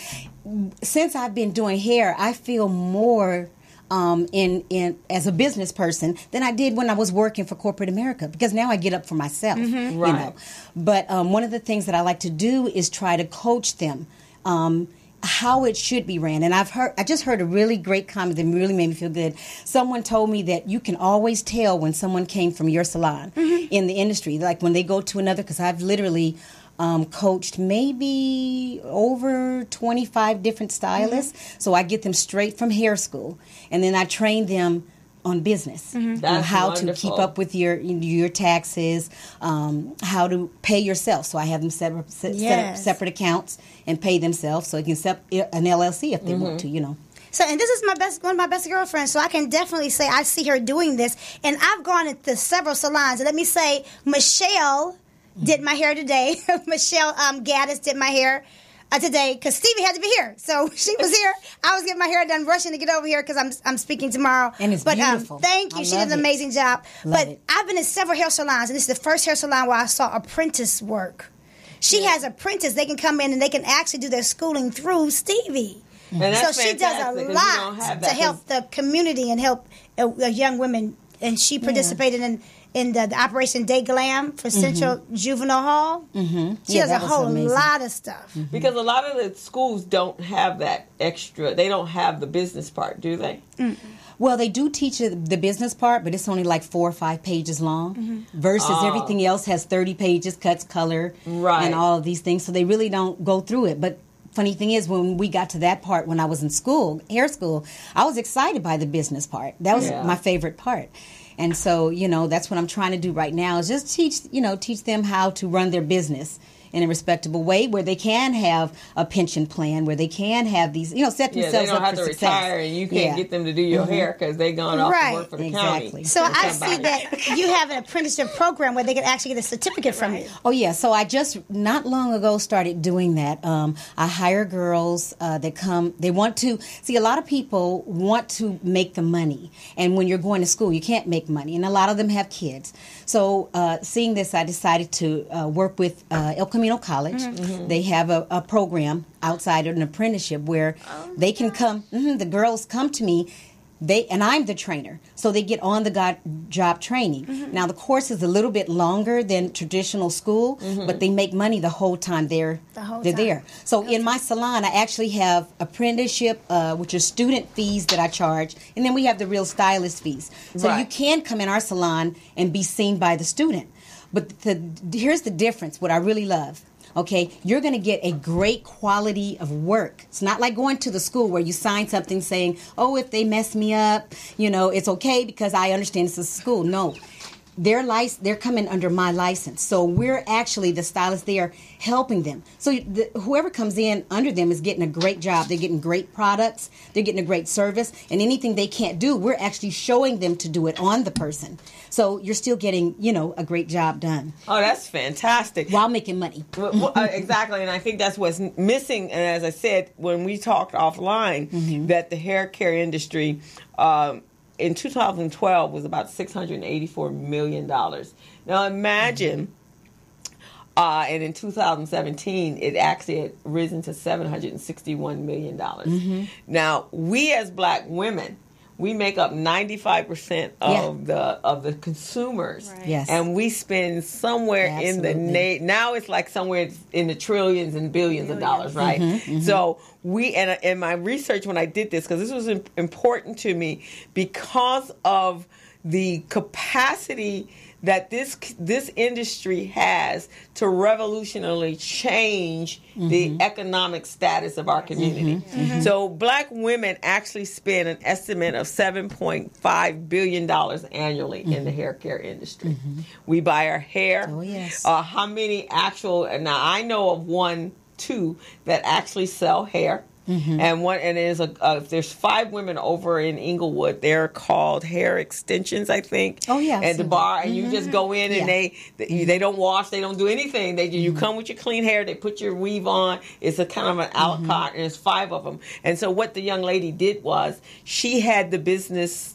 Since I've been doing hair, I feel more in as a business person than I did when I was working for corporate America because now I get up for myself, But one of the things that I like to do is try to coach them how it should be ran. And I just heard a really great comment that really made me feel good. Someone told me that you can always tell when someone came from your salon in the industry, like when they go to another, because I've literally coached maybe over 25 different stylists. So I get them straight from hair school, and then I train them on business, how to keep up with your taxes, how to pay yourself. So I have them set up separate accounts and pay themselves, so they can set an LLC if they want to, So, and this is one of my best girlfriends, so I can definitely say I see her doing this. And I've gone into several salons. And let me say, Michelle did my hair today. Michelle Gaddis did my hair today because Stevie had to be here. So she was here. I was getting my hair done, rushing to get over here because I'm speaking tomorrow. And it's beautiful. Thank you. She did an amazing job. I've been in several hair salons, and this is the first hair salon where I saw apprentice work. She has apprentices. They can come in and they can actually do their schooling through Stevie. And so she does a lot to help the community and help young women. And she participated in the Operation Day Glam for Central Juvenile Hall. She does a whole lot of stuff. Because a lot of the schools don't have that extra. They don't have the business part, do they? Well, they do teach the business part, but it's only like 4 or 5 pages long versus everything else has 30 pages, cuts, color, and all of these things. So they really don't go through it. But funny thing is, when we got to that part when I was in school, hair school, I was excited by the business part. That was my favorite part. And so, that's what I'm trying to do right now is just teach them how to run their business in a respectable way where they can have a pension plan, where they can have these, set themselves up for success. They don't have to retire and you can't get them to do your hair because they've gone off to work for the county. So I see that you have an apprenticeship program where they can actually get a certificate from you. Oh, yeah. So I just not long ago started doing that. I hire girls that come. They want to see. A lot of people want to make the money, and when you're going to school, you can't make money, and a lot of them have kids. So seeing this, I decided to work with El Camino College. They have a program outside of an apprenticeship where they can come. The girls come to me. I'm the trainer, so they get on the job training. Now the course is a little bit longer than traditional school, but they make money the whole time they're there. So in my salon, I actually have apprenticeship, which are student fees that I charge, and then we have the real stylist fees. So you can come in our salon and be seen by the student. But here's the difference, what I really love. Okay, you're going to get a great quality of work. It's not like going to the school where you sign something saying, oh, if they mess me up, it's okay because I understand it's a school. No, they're coming under my license. So we're actually the stylists there helping them. So whoever comes in under them is getting a great job. They're getting great products. They're getting a great service. And anything they can't do, we're actually showing them to do it on the person. So you're still getting, a great job done. Oh, that's fantastic. While making money. Exactly. And I think that's what's missing. And as I said, when we talked offline, that the hair care industry in 2012 was about $684 million. Now imagine, and in 2017, it actually had risen to $761 million. Now, we as black women, we make up 95% of the consumers, and we spend somewhere in the now it's like somewhere in the trillions and billions of dollars, right? So we and in my research when I did this, because this was important to me, because of the capacity that this industry has to revolutionarily change the economic status of our community. So black women actually spend an estimate of $7.5 billion annually in the hair care industry. We buy our hair. Oh, yes. How many now I know of 2 that actually sell hair. There's 5 women over in Inglewood. They're called hair extensions, I think. Oh yeah, at the bar, and you just go in and they don't wash, they don't do anything. You come with your clean hair. They put your weave on. It's a kind of an a la carte, and there's 5 of them. And so what the young lady did was she had the business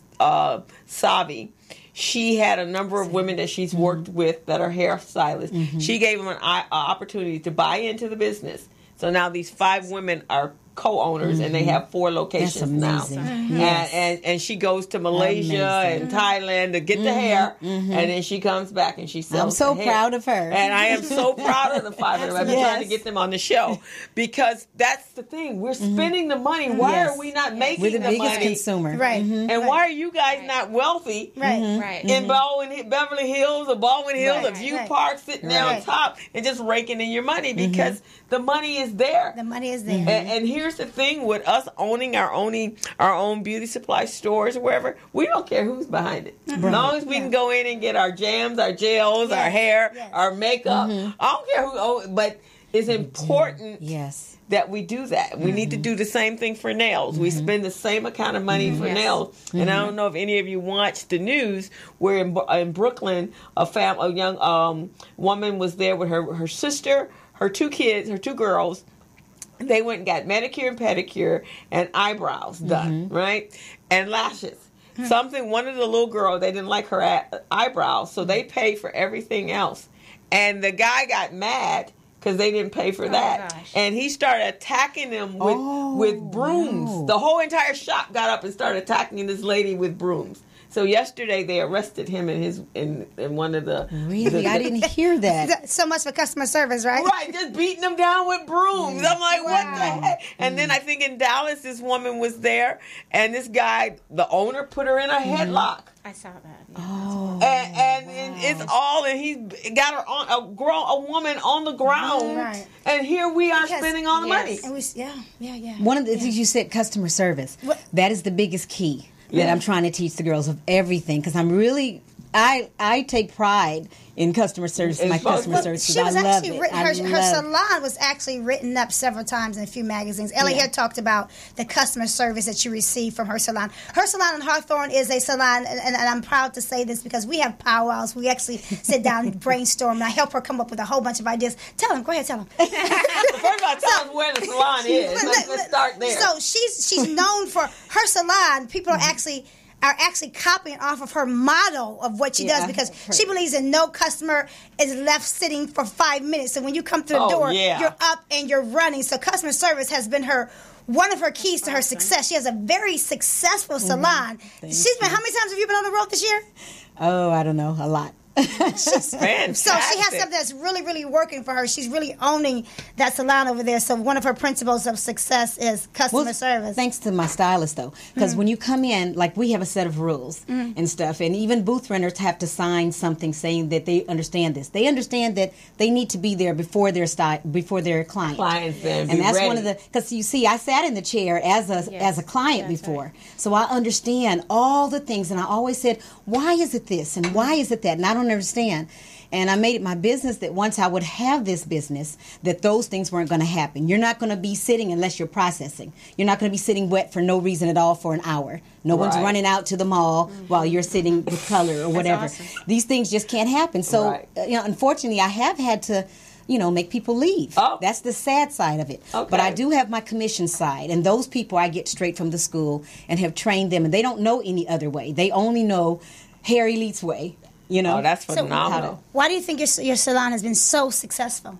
savvy. She had a number of women that she's worked with that are hairstylists. She gave them an opportunity to buy into the business. So now these 5 women are co-owners, and they have 4 locations now. And she goes to Malaysia and Thailand to get the hair, and then she comes back and she sells. I'm so proud of her, and I am so proud of the 5 of them. I've been trying to get them on the show because that's the thing. We're spending the money. Why are we not making We're the biggest money? Consumer, right? And why are you guys not wealthy? Right. In Beverly Hills or Baldwin Hills or View Park, sitting there on top and just raking in your money because the money is there. The money is there. And here's the thing with us owning our own beauty supply stores or wherever, we don't care who's behind it. As long as we can go in and get our jams, our gels, our hair, our makeup. I don't care who, but it's important that we do that. We need to do the same thing for nails. We spend the same amount of money for nails. And I don't know if any of you watched the news where in Brooklyn, a young woman was there with her sister, her 2 kids, her 2 girls. They went and got manicure and pedicure and eyebrows done, right? And lashes. One of the little girls, they didn't like her eyebrows, so they paid for everything else. And the guy got mad because they didn't pay for that. And he started attacking them with brooms. Wow. The whole entire shop got up and started attacking this lady with brooms. So yesterday they arrested him in one of the... Really? I didn't hear that. So much for customer service, right? Right, just beating them down with brooms. I'm like, what the heck? And then I think in Dallas, this woman was there, and this guy, the owner, put her in a headlock. I saw that. Yeah, and it's all, and he's got her on a woman on the ground, and here we are spending all the money. And One of the things you said, customer service. That is the biggest key that I'm trying to teach the girls of everything, because I'm really, I take pride in customer service, my customer service. She was actually written, her salon was actually written up several times in a few magazines. Ellie had talked about the customer service that she received from her salon. Her salon in Hawthorne is a salon, and I'm proud to say this because we have powwows. We actually sit down and brainstorm, and I help her come up with a whole bunch of ideas. Tell them, go ahead, tell them. First of all, tell us where the salon is. Let's start there. So she's known for her salon. People are actually copying off of her model of what she does, because she believes that no customer is left sitting for 5 minutes. So when you come through the door, you're up and you're running. So customer service has been her one of her keys to her success. She has a very successful salon. She's been, how many times have you been on the road this year? Oh, I don't know, a lot. Fantastic. So she has something that's really, really working for her. She's really owning that salon over there. So one of her principles of success is customer service. Thanks to my stylist, though, because when you come in, like we have a set of rules and stuff, and even booth renters have to sign something saying that they understand this. They understand that they need to be there before their client. And that's one of the, because you see, I sat in the chair as a client before, right. So I understand all the things, and I always said, why is it this and why is it that? And I don't understand. And I made it my business that once I would have this business, that those things weren't going to happen. You're not going to be sitting unless you're processing. You're not going to be sitting wet for no reason at all for an hour. No one's running out to the mall while you're sitting with color or whatever. Awesome. These things just can't happen. So, unfortunately, I have had to, make people leave. Oh. That's the sad side of it. Okay. But I do have my commission side, and those people I get straight from the school and have trained them, and they don't know any other way. They only know Hair Elite's way. Oh, that's phenomenal. So, why do you think your salon has been so successful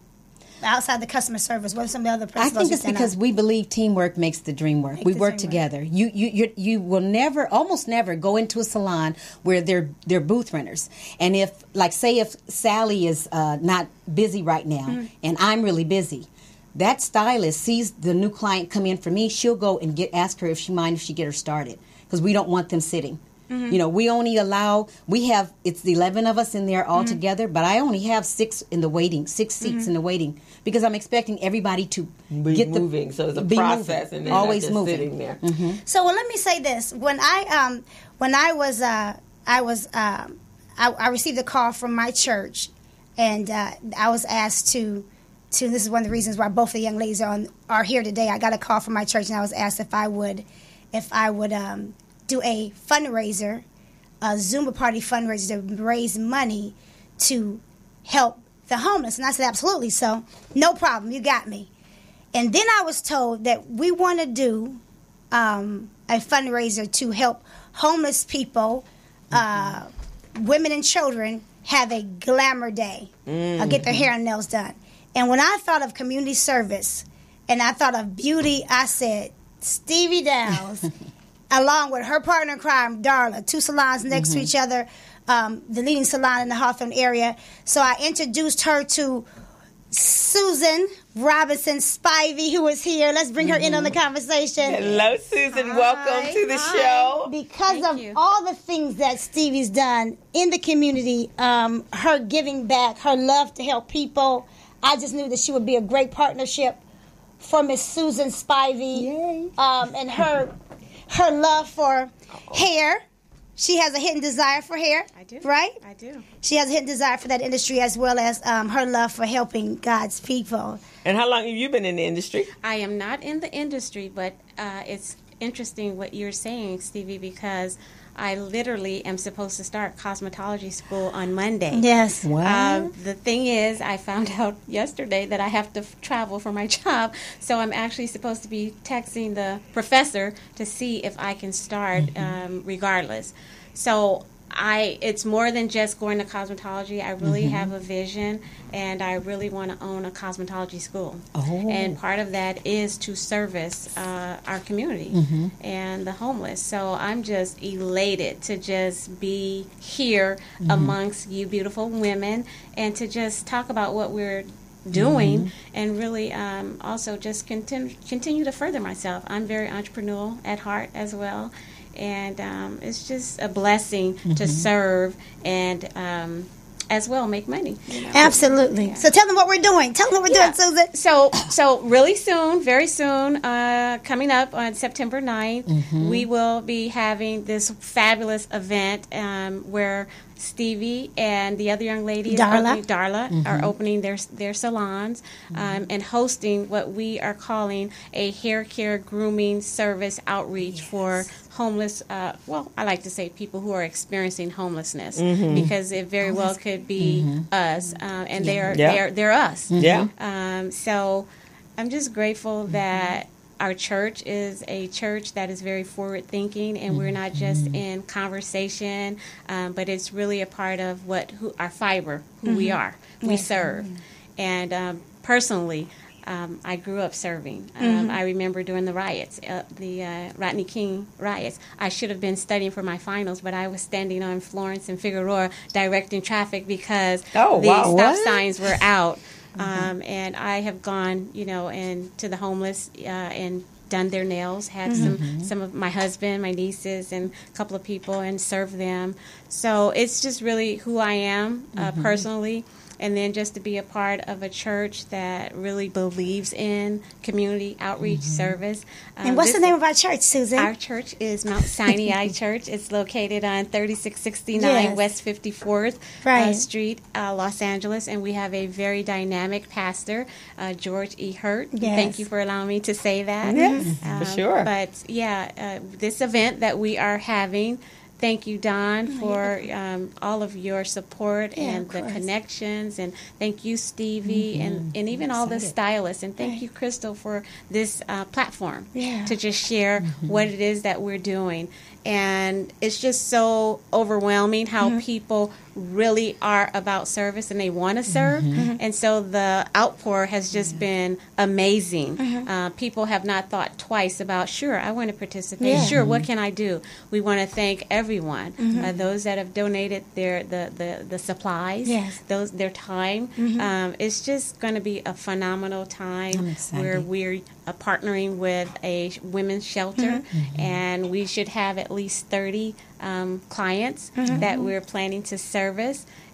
outside the customer service? What are some of the other principles? I think it's because we believe teamwork makes the dream work. We work together. You will almost never go into a salon where they're booth renters. And if Sally is not busy right now and I'm really busy, that stylist sees the new client come in for me, she'll go and ask her if she mind if she get her started, because we don't want them sitting. We only allow, it's the 11 of us in there all together, but I only have 6 seats in the waiting, because I'm expecting everybody to get moving. So it's a process, and they're always not just moving. Sitting there. So let me say this: when I received a call from my church, and I was asked to. This is one of the reasons why both of the young ladies are here today. I got a call from my church, and I was asked if I would do a fundraiser, a Zumba party fundraiser to raise money to help the homeless. And I said, absolutely. So, no problem. You got me. And then I was told that we want to do a fundraiser to help homeless people, women and children, have a glamour day, get their hair and nails done. And when I thought of community service and I thought of beauty, I said, Stevie Downs, along with her partner in crime, Darla, 2 salons next to each other, the leading salon in the Hawthorne area. So I introduced her to Susan Robinson Spivey, who is here. Let's bring her in on the conversation. Hello, Susan. Hi. Welcome to the show. Because of all the things that Stevie's done in the community, her giving back, her love to help people, I just knew that she would be a great partnership for Miss Susan Spivey. And her love for hair. She has a hidden desire for hair. I do. Right? I do. She has a hidden desire for that industry, as well as her love for helping God's people. And how long have you been in the industry? I am not in the industry, but it's interesting what you're saying, Stevie, because I literally am supposed to start cosmetology school on Monday. Yes. Wow. The thing is, I found out yesterday that I have to travel for my job, so I'm actually supposed to be texting the professor to see if I can start regardless. So it's more than just going to cosmetology. I really have a vision, and I really want to own a cosmetology school. Oh. And part of that is to service our community and the homeless. So I'm just elated to just be here amongst you beautiful women and to just talk about what we're doing and really also just continue to further myself. I'm very entrepreneurial at heart as well. And it's just a blessing to serve and as well make money. Absolutely. Yeah. So tell them what we're doing. Tell them what we're doing, Susan. So really soon, very soon, coming up on September 9th, we will be having this fabulous event where Stevie and the other young lady, Darla, are opening their salons and hosting what we are calling a hair care grooming service outreach for homeless, I like to say people who are experiencing homelessness because it very well could be us, and they're us. Yeah. So I'm just grateful that our church is a church that is very forward-thinking, and we're not just in conversation, but it's really a part of our fiber, who we are. We serve. And personally, I grew up serving. I remember during the riots, the Rodney King riots. I should have been studying for my finals, but I was standing on Florence and Figueroa directing traffic because stop signs were out. And I have gone, and to the homeless and done their nails, had some of my husband, my nieces, and a couple of people, and served them. So it's just really who I am personally. And then just to be a part of a church that really believes in community outreach service. And what's the name of our church, Susan? Our church is Mount Sinai Church. It's located on 3669 West 54th Street, Los Angeles. And we have a very dynamic pastor, George E. Hurt. Yes. Thank you for allowing me to say that. Yes, for sure. But, this event that we are having, thank you, Don, for all of your support and the connections. And thank you, Stevie, and even all the stylists. And thank you, Crystal, for this platform to just share what it is that we're doing. And it's just so overwhelming how people really are about service and they want to serve. And so the outpour has just been amazing. People have not thought twice about, sure, I want to participate. Sure, what can I do? We want to thank everyone, those that have donated the supplies, those their time. It's just going to be a phenomenal time where we're partnering with a women's shelter, and we should have at least 30 clients that we're planning to service.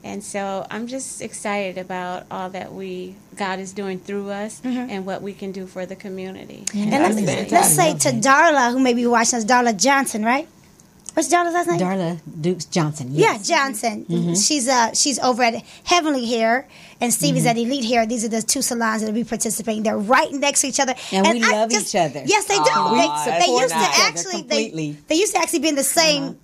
And so I'm just excited about all that God is doing through us and what we can do for the community. And let's say to Darla, who may be watching us, Darla Johnson, right? What's Darla's last name? Darla Dukes Johnson. Yes. Yeah, Johnson. She's over at Heavenly Hair, and Stevie's at Elite Hair. These are the two salons that will be participating. They're right next to each other, and we love each other. Yes, they do. They used to actually be in the same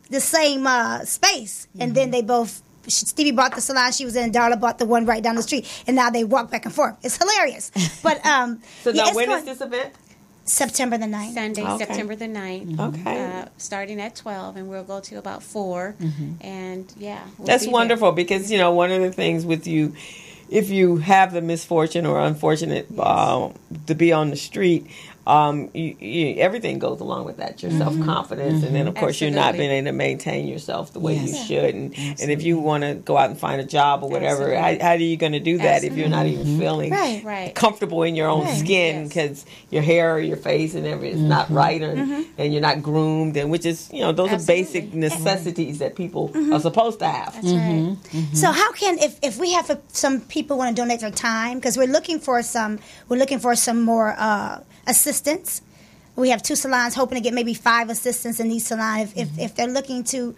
space, and then they both. Stevie bought the salon she was in, and Darla bought the one right down the street, and now they walk back and forth. It's hilarious. But so now, when is this event? September the 9th. Sunday, September the 9th. Okay. Starting at 12, and we'll go to about 4. And, that's wonderful because, one of the things with you, if you have the misfortune or unfortunate to be on the street, everything goes along with that. Your self-confidence, and then of course you're not being able to maintain yourself the way you should. And if you want to go out and find a job or whatever, how are you going to do that if you're not even feeling comfortable in your own skin because your hair or your face and everything is not right, and you're not groomed, and which is those are basic necessities that people are supposed to have. That's right. So how can if we have some people want to donate their time, because we're looking for some more assistants. We have 2 salons, hoping to get maybe 5 assistants in these salons if they're looking to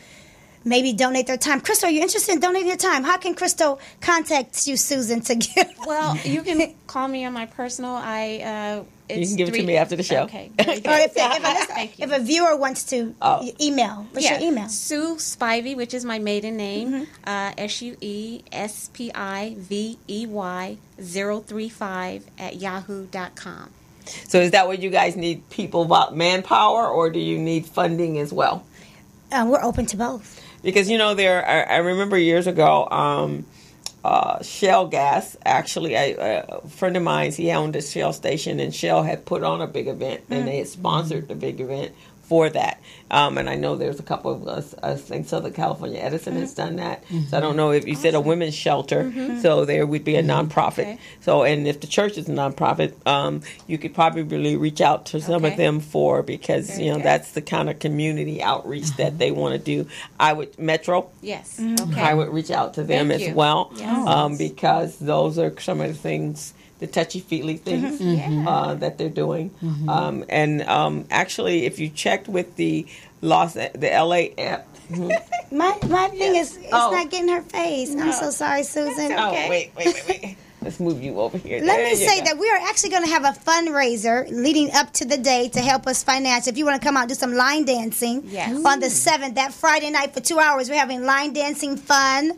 maybe donate their time. Crystal, are you interested in donating your time? How can Crystal contact you, Susan, to give? Well, you can call me on my personal. You can give it to me after the show. Okay. Or if a viewer wants to email, what's your email? Sue Spivey, which is my maiden name, SUESPIVEY 035 @yahoo.com. So is that what you guys need, people about manpower, or do you need funding as well? We're open to both. Because, I remember years ago, Shell Gas, actually, a friend of mine, he owned a Shell station, and Shell had put on a big event, and they had sponsored the big event for that. And I know there's a couple of us, I think Southern California Edison has done that. So I don't know if you said a women's shelter, so there would be a nonprofit. Okay. So, and if the church is a nonprofit, you could probably really reach out to some of them because, that's the kind of community outreach that they want to do. Metro. Yes. I would reach out to them as well, because those are some of the things, the touchy-feely things that they're doing. Actually, if you checked with the LA app. My thing is, it's not getting her face. No. I'm so sorry, Susan. Okay. Oh, wait. Let's move you over here. Let me say that we are actually going to have a fundraiser leading up to the day to help us finance. If you want to come out and do some line dancing on the 7th, that Friday night for 2 hours, we're having line dancing fun.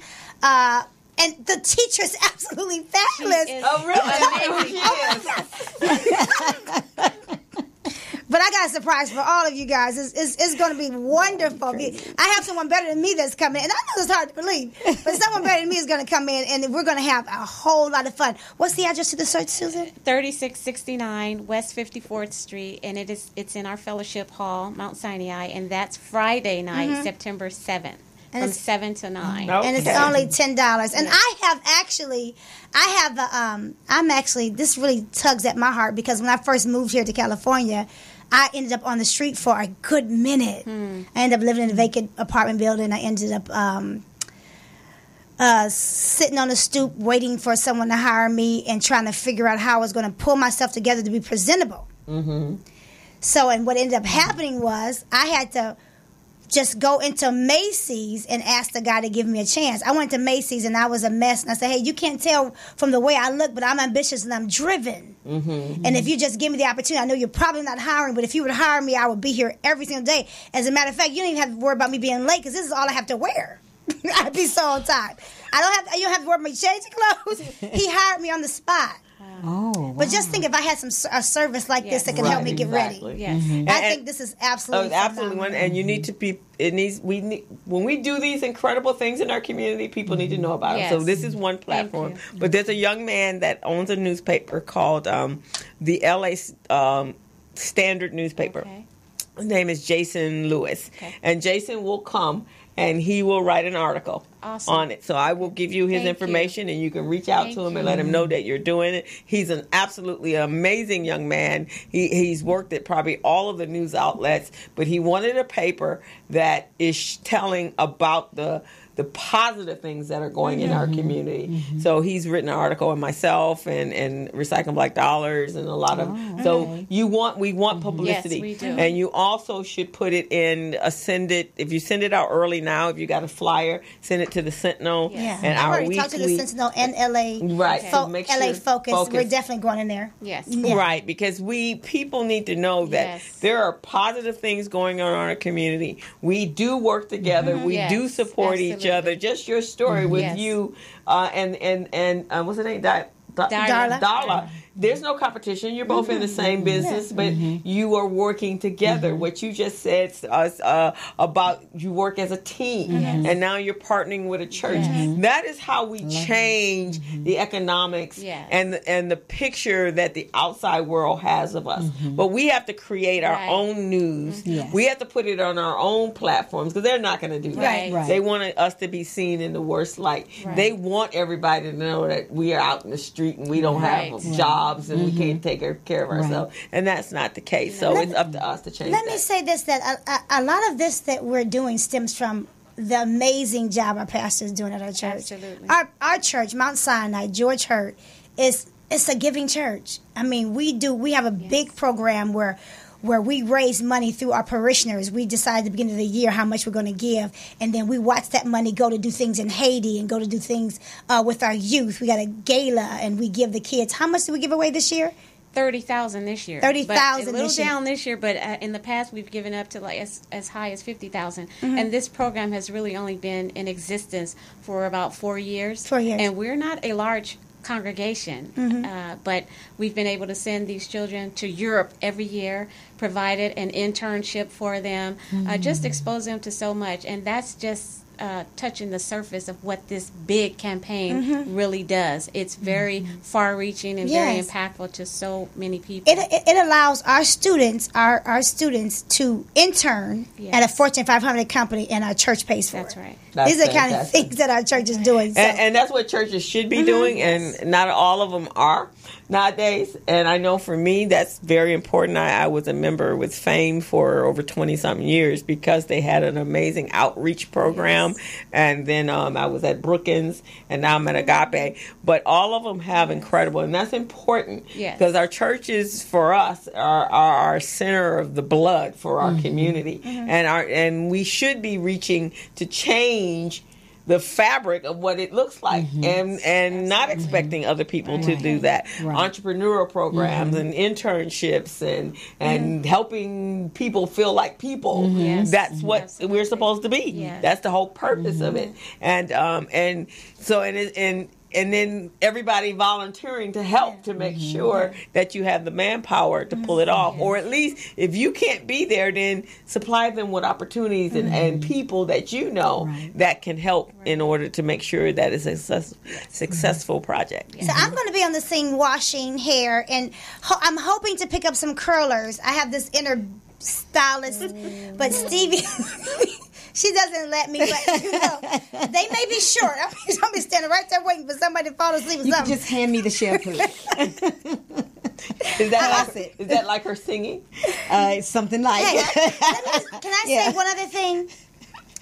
And the teacher is absolutely fabulous. Oh, really? But I got a surprise for all of you guys. It's going to be wonderful. I have someone better than me that's coming in. And I know it's hard to believe, but someone better than me is going to come in, and we're going to have a whole lot of fun. What's the address to the church, Susan? 3669 West 54th Street, and it's in our fellowship hall, Mount Sinai, and that's Friday night, September 7th. From 7 to 9. Okay. And it's only $10. And I'm actually, this really tugs at my heart, because when I first moved here to California, I ended up on the street for a good minute. I ended up living in a vacant apartment building. I ended up sitting on the stoop waiting for someone to hire me and trying to figure out how I was going to pull myself together to be presentable. So, and what ended up happening was I had to just go into Macy's and ask the guy to give me a chance. I went to Macy's and I was a mess. And I said, hey, you can't tell from the way I look, but I'm ambitious and I'm driven. And if you just give me the opportunity, I know you're probably not hiring, but if you would hire me, I would be here every single day. As a matter of fact, you don't even have to worry about me being late, because this is all I have to wear. I'd be so on time. You don't have to worry about me changing clothes. He hired me on the spot. But just think if I had a service like this that can help me get ready. I think this is absolutely one. And you need to be. When we do these incredible things in our community, people need to know about it. So this is one platform. But there's a young man that owns a newspaper called the LA Standard newspaper. His name is Jason Lewis, and Jason will come and he will write an article on it. So I will give you his information, and you can reach out to him and let him know that you're doing it. He's an absolutely amazing young man. He's worked at probably all of the news outlets, but he wanted a paper that is telling about the positive things that are going in our community. So he's written an article on myself and Recycling Black Dollars and a lot of. We want publicity. Yes, we do. And you also should put it in if you send it out early now, if you got a flyer, send it to the Sentinel. And I already talked to the Sentinel and LA. Right. So make sure LA Focus. We're definitely going in there. Right, because people need to know that there are positive things going on in our community. We do work together. We do support each other. Just your story with you and what's her name? Darla. There's no competition. You're both in the same business, but you are working together. What you just said about you work as a team, and now you're partnering with a church. That is how we change the economics and the picture that the outside world has of us. But we have to create our own news. We have to put it on our own platforms, because they're not going to do that. They want us to be seen in the worst light. They want everybody to know that we are out in the street and we don't have jobs. And we can't take care of ourselves, and that's not the case. So it's up to us to change. Let me say this: that a lot of this that we're doing stems from the amazing job our pastor is doing at our church. Absolutely. Our church, Mount Sinai, George Hurt, it's a giving church. I mean, we have a big program where we raise money through our parishioners. We decide at the beginning of the year how much we're going to give, and then we watch that money go to do things in Haiti and go to do things with our youth. We got a gala, and we give the kids. How much did we give away this year? 30,000 this year. 30,000 a little down this year, but in the past we've given up to like as high as 50,000. And this program has really only been in existence for about 4 years. 4 years. And we're not a large congregation, but we've been able to send these children to Europe every year, provided an internship for them, just expose them to so much, and that's just touching the surface of what this big campaign really does. It's very far-reaching and very impactful to so many people. It allows our students to intern at a Fortune 500 company, and our church pays for it. That's right. These are the kind of things that our church is doing. So. And that's what churches should be doing, and not all of them are nowadays. And I know for me, that's very important. I was a member with Fame for over 20-something years because they had an amazing outreach program. And then I was at Brookins, and now I'm at Agape. But all of them have incredible, and that's important because our churches, for us, are our center of the blood for our community. And we should be reaching to change the fabric of what it looks like, and not expecting other people to do that. Entrepreneurial programs and internships and helping people feel like people. That's what we're supposed to be. That's the whole purpose of it. And and then everybody volunteering to help to make sure that you have the manpower to pull it off. Or at least if you can't be there, then supply them with opportunities and people that you know that can help in order to make sure that it's a successful project. So I'm going to be on the scene washing hair, and I'm hoping to pick up some curlers. I have this inner stylist, but Stevie... She doesn't let me, but they may be short. I'm be standing right there waiting for somebody to fall asleep or something. You can just hand me the shampoo. Is that like her singing? Something like. Hey, can I say one other thing?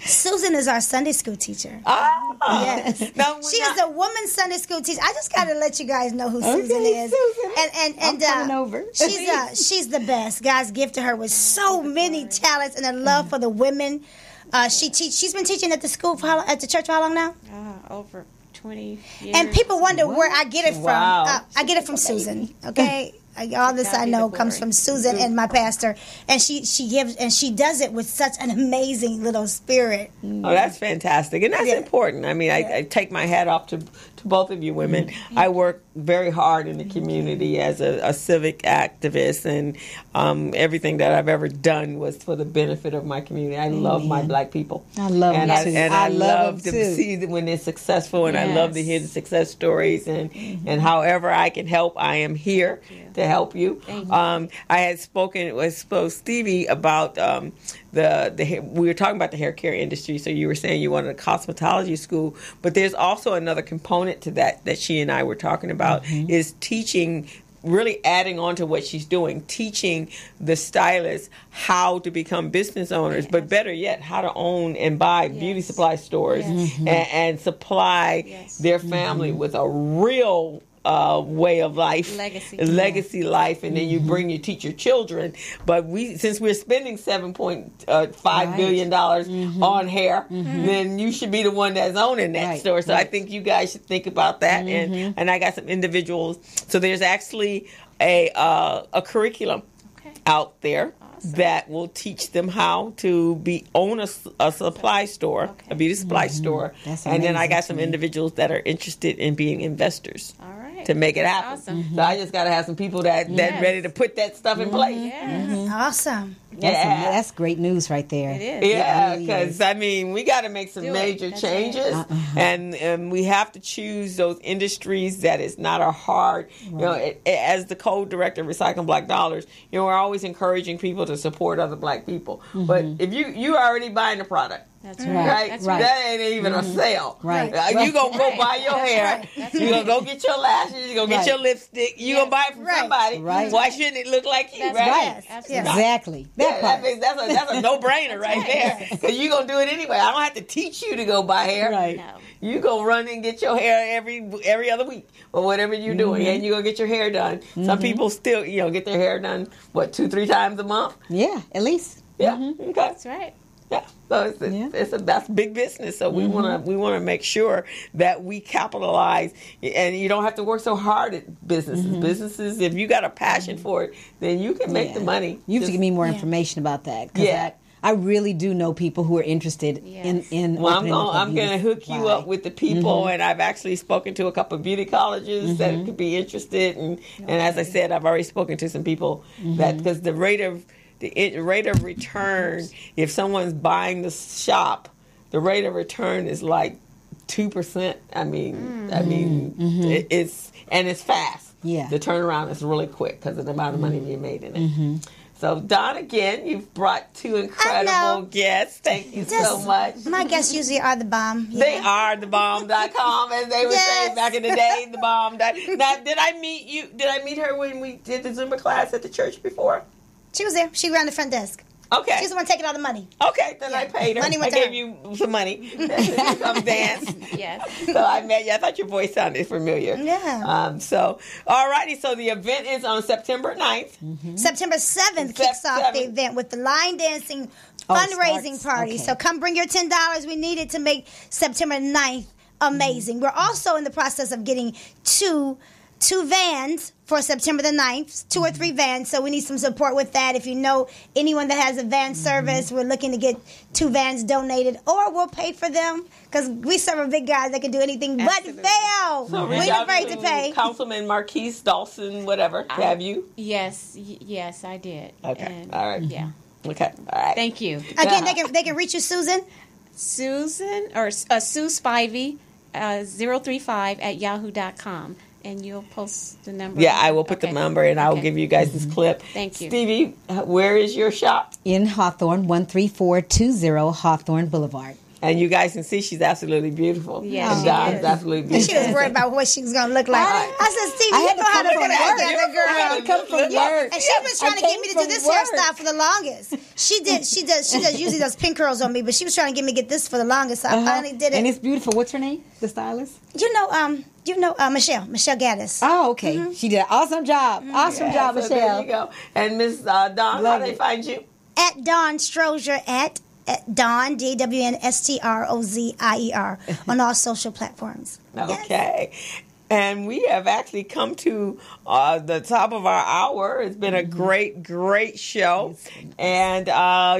Susan is our Sunday school teacher. Yes. No, she is a woman Sunday school teacher. I just got to let you guys know who Susan is. Susan. And coming over. She's the best. God's gift to her with so many talents and a love for the women. She's been teaching at the school at the church for how long now? Over 20 years. And people wonder where I get it from. I get it from Susan. Okay. All this I know comes from Susan and my pastor, and she gives and she does it with such an amazing little spirit. Oh, that's fantastic, and that's important. I mean, I take my hat off to both of you women. I work very hard in the community as a civic activist, and everything that I've ever done was for the benefit of my community. I love my black people. I love them too. And I love to see them when they're successful, and I love to hear the success stories, and however I can help, I am here to help you. I had spoken with Stevie about we were talking about the hair care industry, so you were saying you wanted a cosmetology school, but there's also another component to that she and I were talking about, is teaching, really adding on to what she's doing, teaching the stylists how to become business owners, but better yet, how to own and buy beauty supply stores and supply their family with a real way of life, legacy life, and then you teach your children. But since we're spending $7.5 billion on hair, then you should be the one that's owning that store. So I think you guys should think about that. And I got some individuals. So there's actually a curriculum out there that will teach them how to own a supply store, a beauty supply store. And then I got some individuals that are interested in being investors. All right. To make it happen. Awesome. So I just got to have some people that ready to put that stuff in place. Awesome. That's great news right there. It is. Yeah, because I mean, we got to make some major changes, and we have to choose those industries that is not a hard. You know, as the co-director of Recycling Black Dollars, we're always encouraging people to support other black people. But if you already buying the product. That's right. That's right. That ain't even a sale. Right. You gonna go buy your hair. You gonna go get your lashes. You gonna get your lipstick. You gonna buy it from somebody. Right. Why shouldn't it look like you? Right. Exactly. That's a no-brainer right there. Because you gonna do it anyway. I don't have to teach you to go buy hair. Right. No. You go run and get your hair every other week or whatever you're doing, and you go get your hair done. Some people still get their hair done 2-3 times a month. Yeah, at least. Yeah. Okay. That's right. Yeah, so that's big business. So we want to make sure that we capitalize, and you don't have to work so hard at businesses. Businesses, if you got a passion for it, then you can make the money. You have to give me more information about that. I really do know people who are interested in. Well, I'm going to hook you up with the people, and I've actually spoken to a couple of beauty colleges that could be interested, and as I said, I've already spoken to some people that because the rate of return, if someone's buying the shop, the rate of return is like 2%. I mean, it's fast. Yeah, the turnaround is really quick because of the amount of money you made in it. So, Dawn, again, you've brought 2 incredible guests. Thank you so much. My guests usually are the bomb. Yeah. They are thebomb.com, as they would say back in the day, the bomb. Now, did I meet her when we did the Zumba class at the church before? She was there. She ran the front desk. Okay. She's the one taking all the money. Okay, then I paid her. I gave you some money. Come dance. Yes. So I met you. I thought your voice sounded familiar. Yeah. So, all righty. So the event is on September 9th. September 7th kicks off the event with the line dancing fundraising party. So come bring your $10. We need it to make September 9th amazing. We're also in the process of getting 2 2 vans for September the 9th, 2 or 3 vans. So we need some support with that. If you know anyone that has a van service, we're looking to get 2 vans donated, or we'll pay for them because we serve a big guy that can do anything but fail. So we ain't afraid to pay. Councilman Marquise Dawson, whatever. Have you? Yes, I did. Okay. And, all right. Yeah. Okay. All right. Thank you. Again, they can reach you, Susan or Sue Spivey 035 @ yahoo.com, and you'll post the number. Yeah, I will put the number, and I will give you guys this clip. Thank you. Stevie, where is your shop? In Hawthorne, 13420 Hawthorne Boulevard. And you guys can see she's absolutely beautiful. Yeah, and Don's absolutely beautiful. She was worried about what she was going to look like. I said, Stevie, you know how to put it together, girl. I had to come from work. And she was trying to get me to do this hairstyle for the longest. She usually does pin curls on me, but she was trying to get me to get this for the longest. So I finally did it. And it's beautiful. What's her name? The stylist? Michelle Gaddis. Oh, okay. Mm-hmm. She did an awesome job. Awesome job, so Michelle. There you go. And Miss Dawn, how they find you? At Dawn Strozier at Dawn, DWNSTROZIER, on all social platforms. Okay. Yes. And we have actually come to the top of our hour. It's been a great, great show. And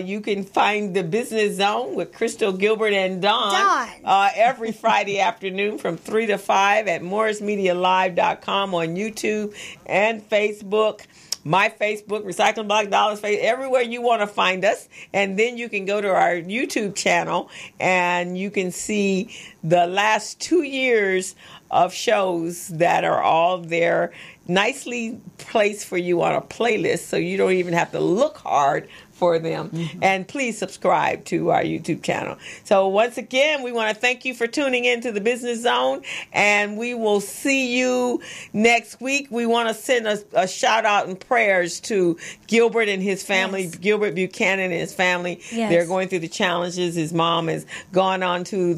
you can find the Business Zone with Crystal, Gilbert, and Dawn. Every Friday afternoon from 3 to 5 at morrismedialive.com on YouTube and Facebook. My Facebook, Recycling Block Dollars, everywhere you want to find us. And then you can go to our YouTube channel and you can see the last 2 years of shows that are all there, nicely placed for you on a playlist, so you don't even have to look hard for them. Mm-hmm. And please subscribe to our YouTube channel. So once again, we want to thank you for tuning in to the Business Zone, and we will see you next week. We want to send a shout out and prayers to Gilbert and his family, yes. Gilbert Buchanan and his family. Yes. They're going through the challenges. His mom has gone on to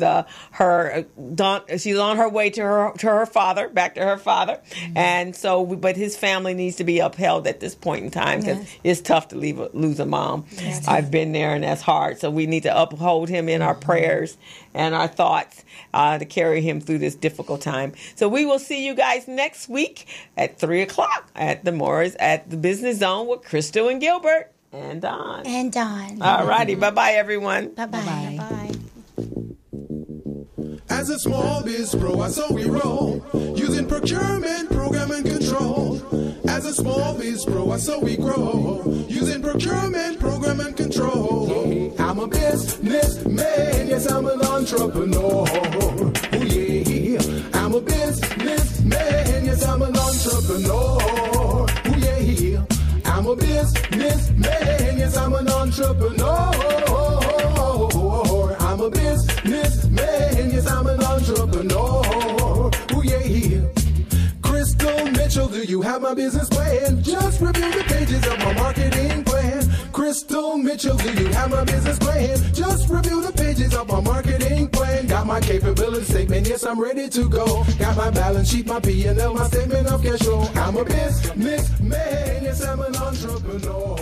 she's on her way to her father, back to her father. Mm-hmm. And so, but his family needs to be upheld at this point in time because it's tough to lose a mom. Yes. I've been there, and that's hard. So we need to uphold him in our prayers and our thoughts to carry him through this difficult time. So we will see you guys next week at 3 o'clock at the Business Zone with Crystal and Gilbert and Dawn. All righty. Bye-bye, everyone. Bye-bye. Bye-bye. As a small biz pro, so we roll, using procurement, program, and control. As a small biz pro, so we grow, using procurement, program, and control. I'm a businessman, yes, I'm an entrepreneur. Ooh, yeah. I'm a businessman, yes, I'm an entrepreneur. Ooh, yeah. I'm a businessman, yes, I'm an entrepreneur. I'm a businessman, yes, I'm an entrepreneur. Ooh, yeah. Crystal Mitchell, do you have my business plan? Just review the pages of my marketing plan. Crystal Mitchell, do you have my business plan? Just review the pages of my marketing plan. Got my capability statement, yes, I'm ready to go. Got my balance sheet, my P&L, my statement of cash flow. I'm a businessman, yes, I'm an entrepreneur.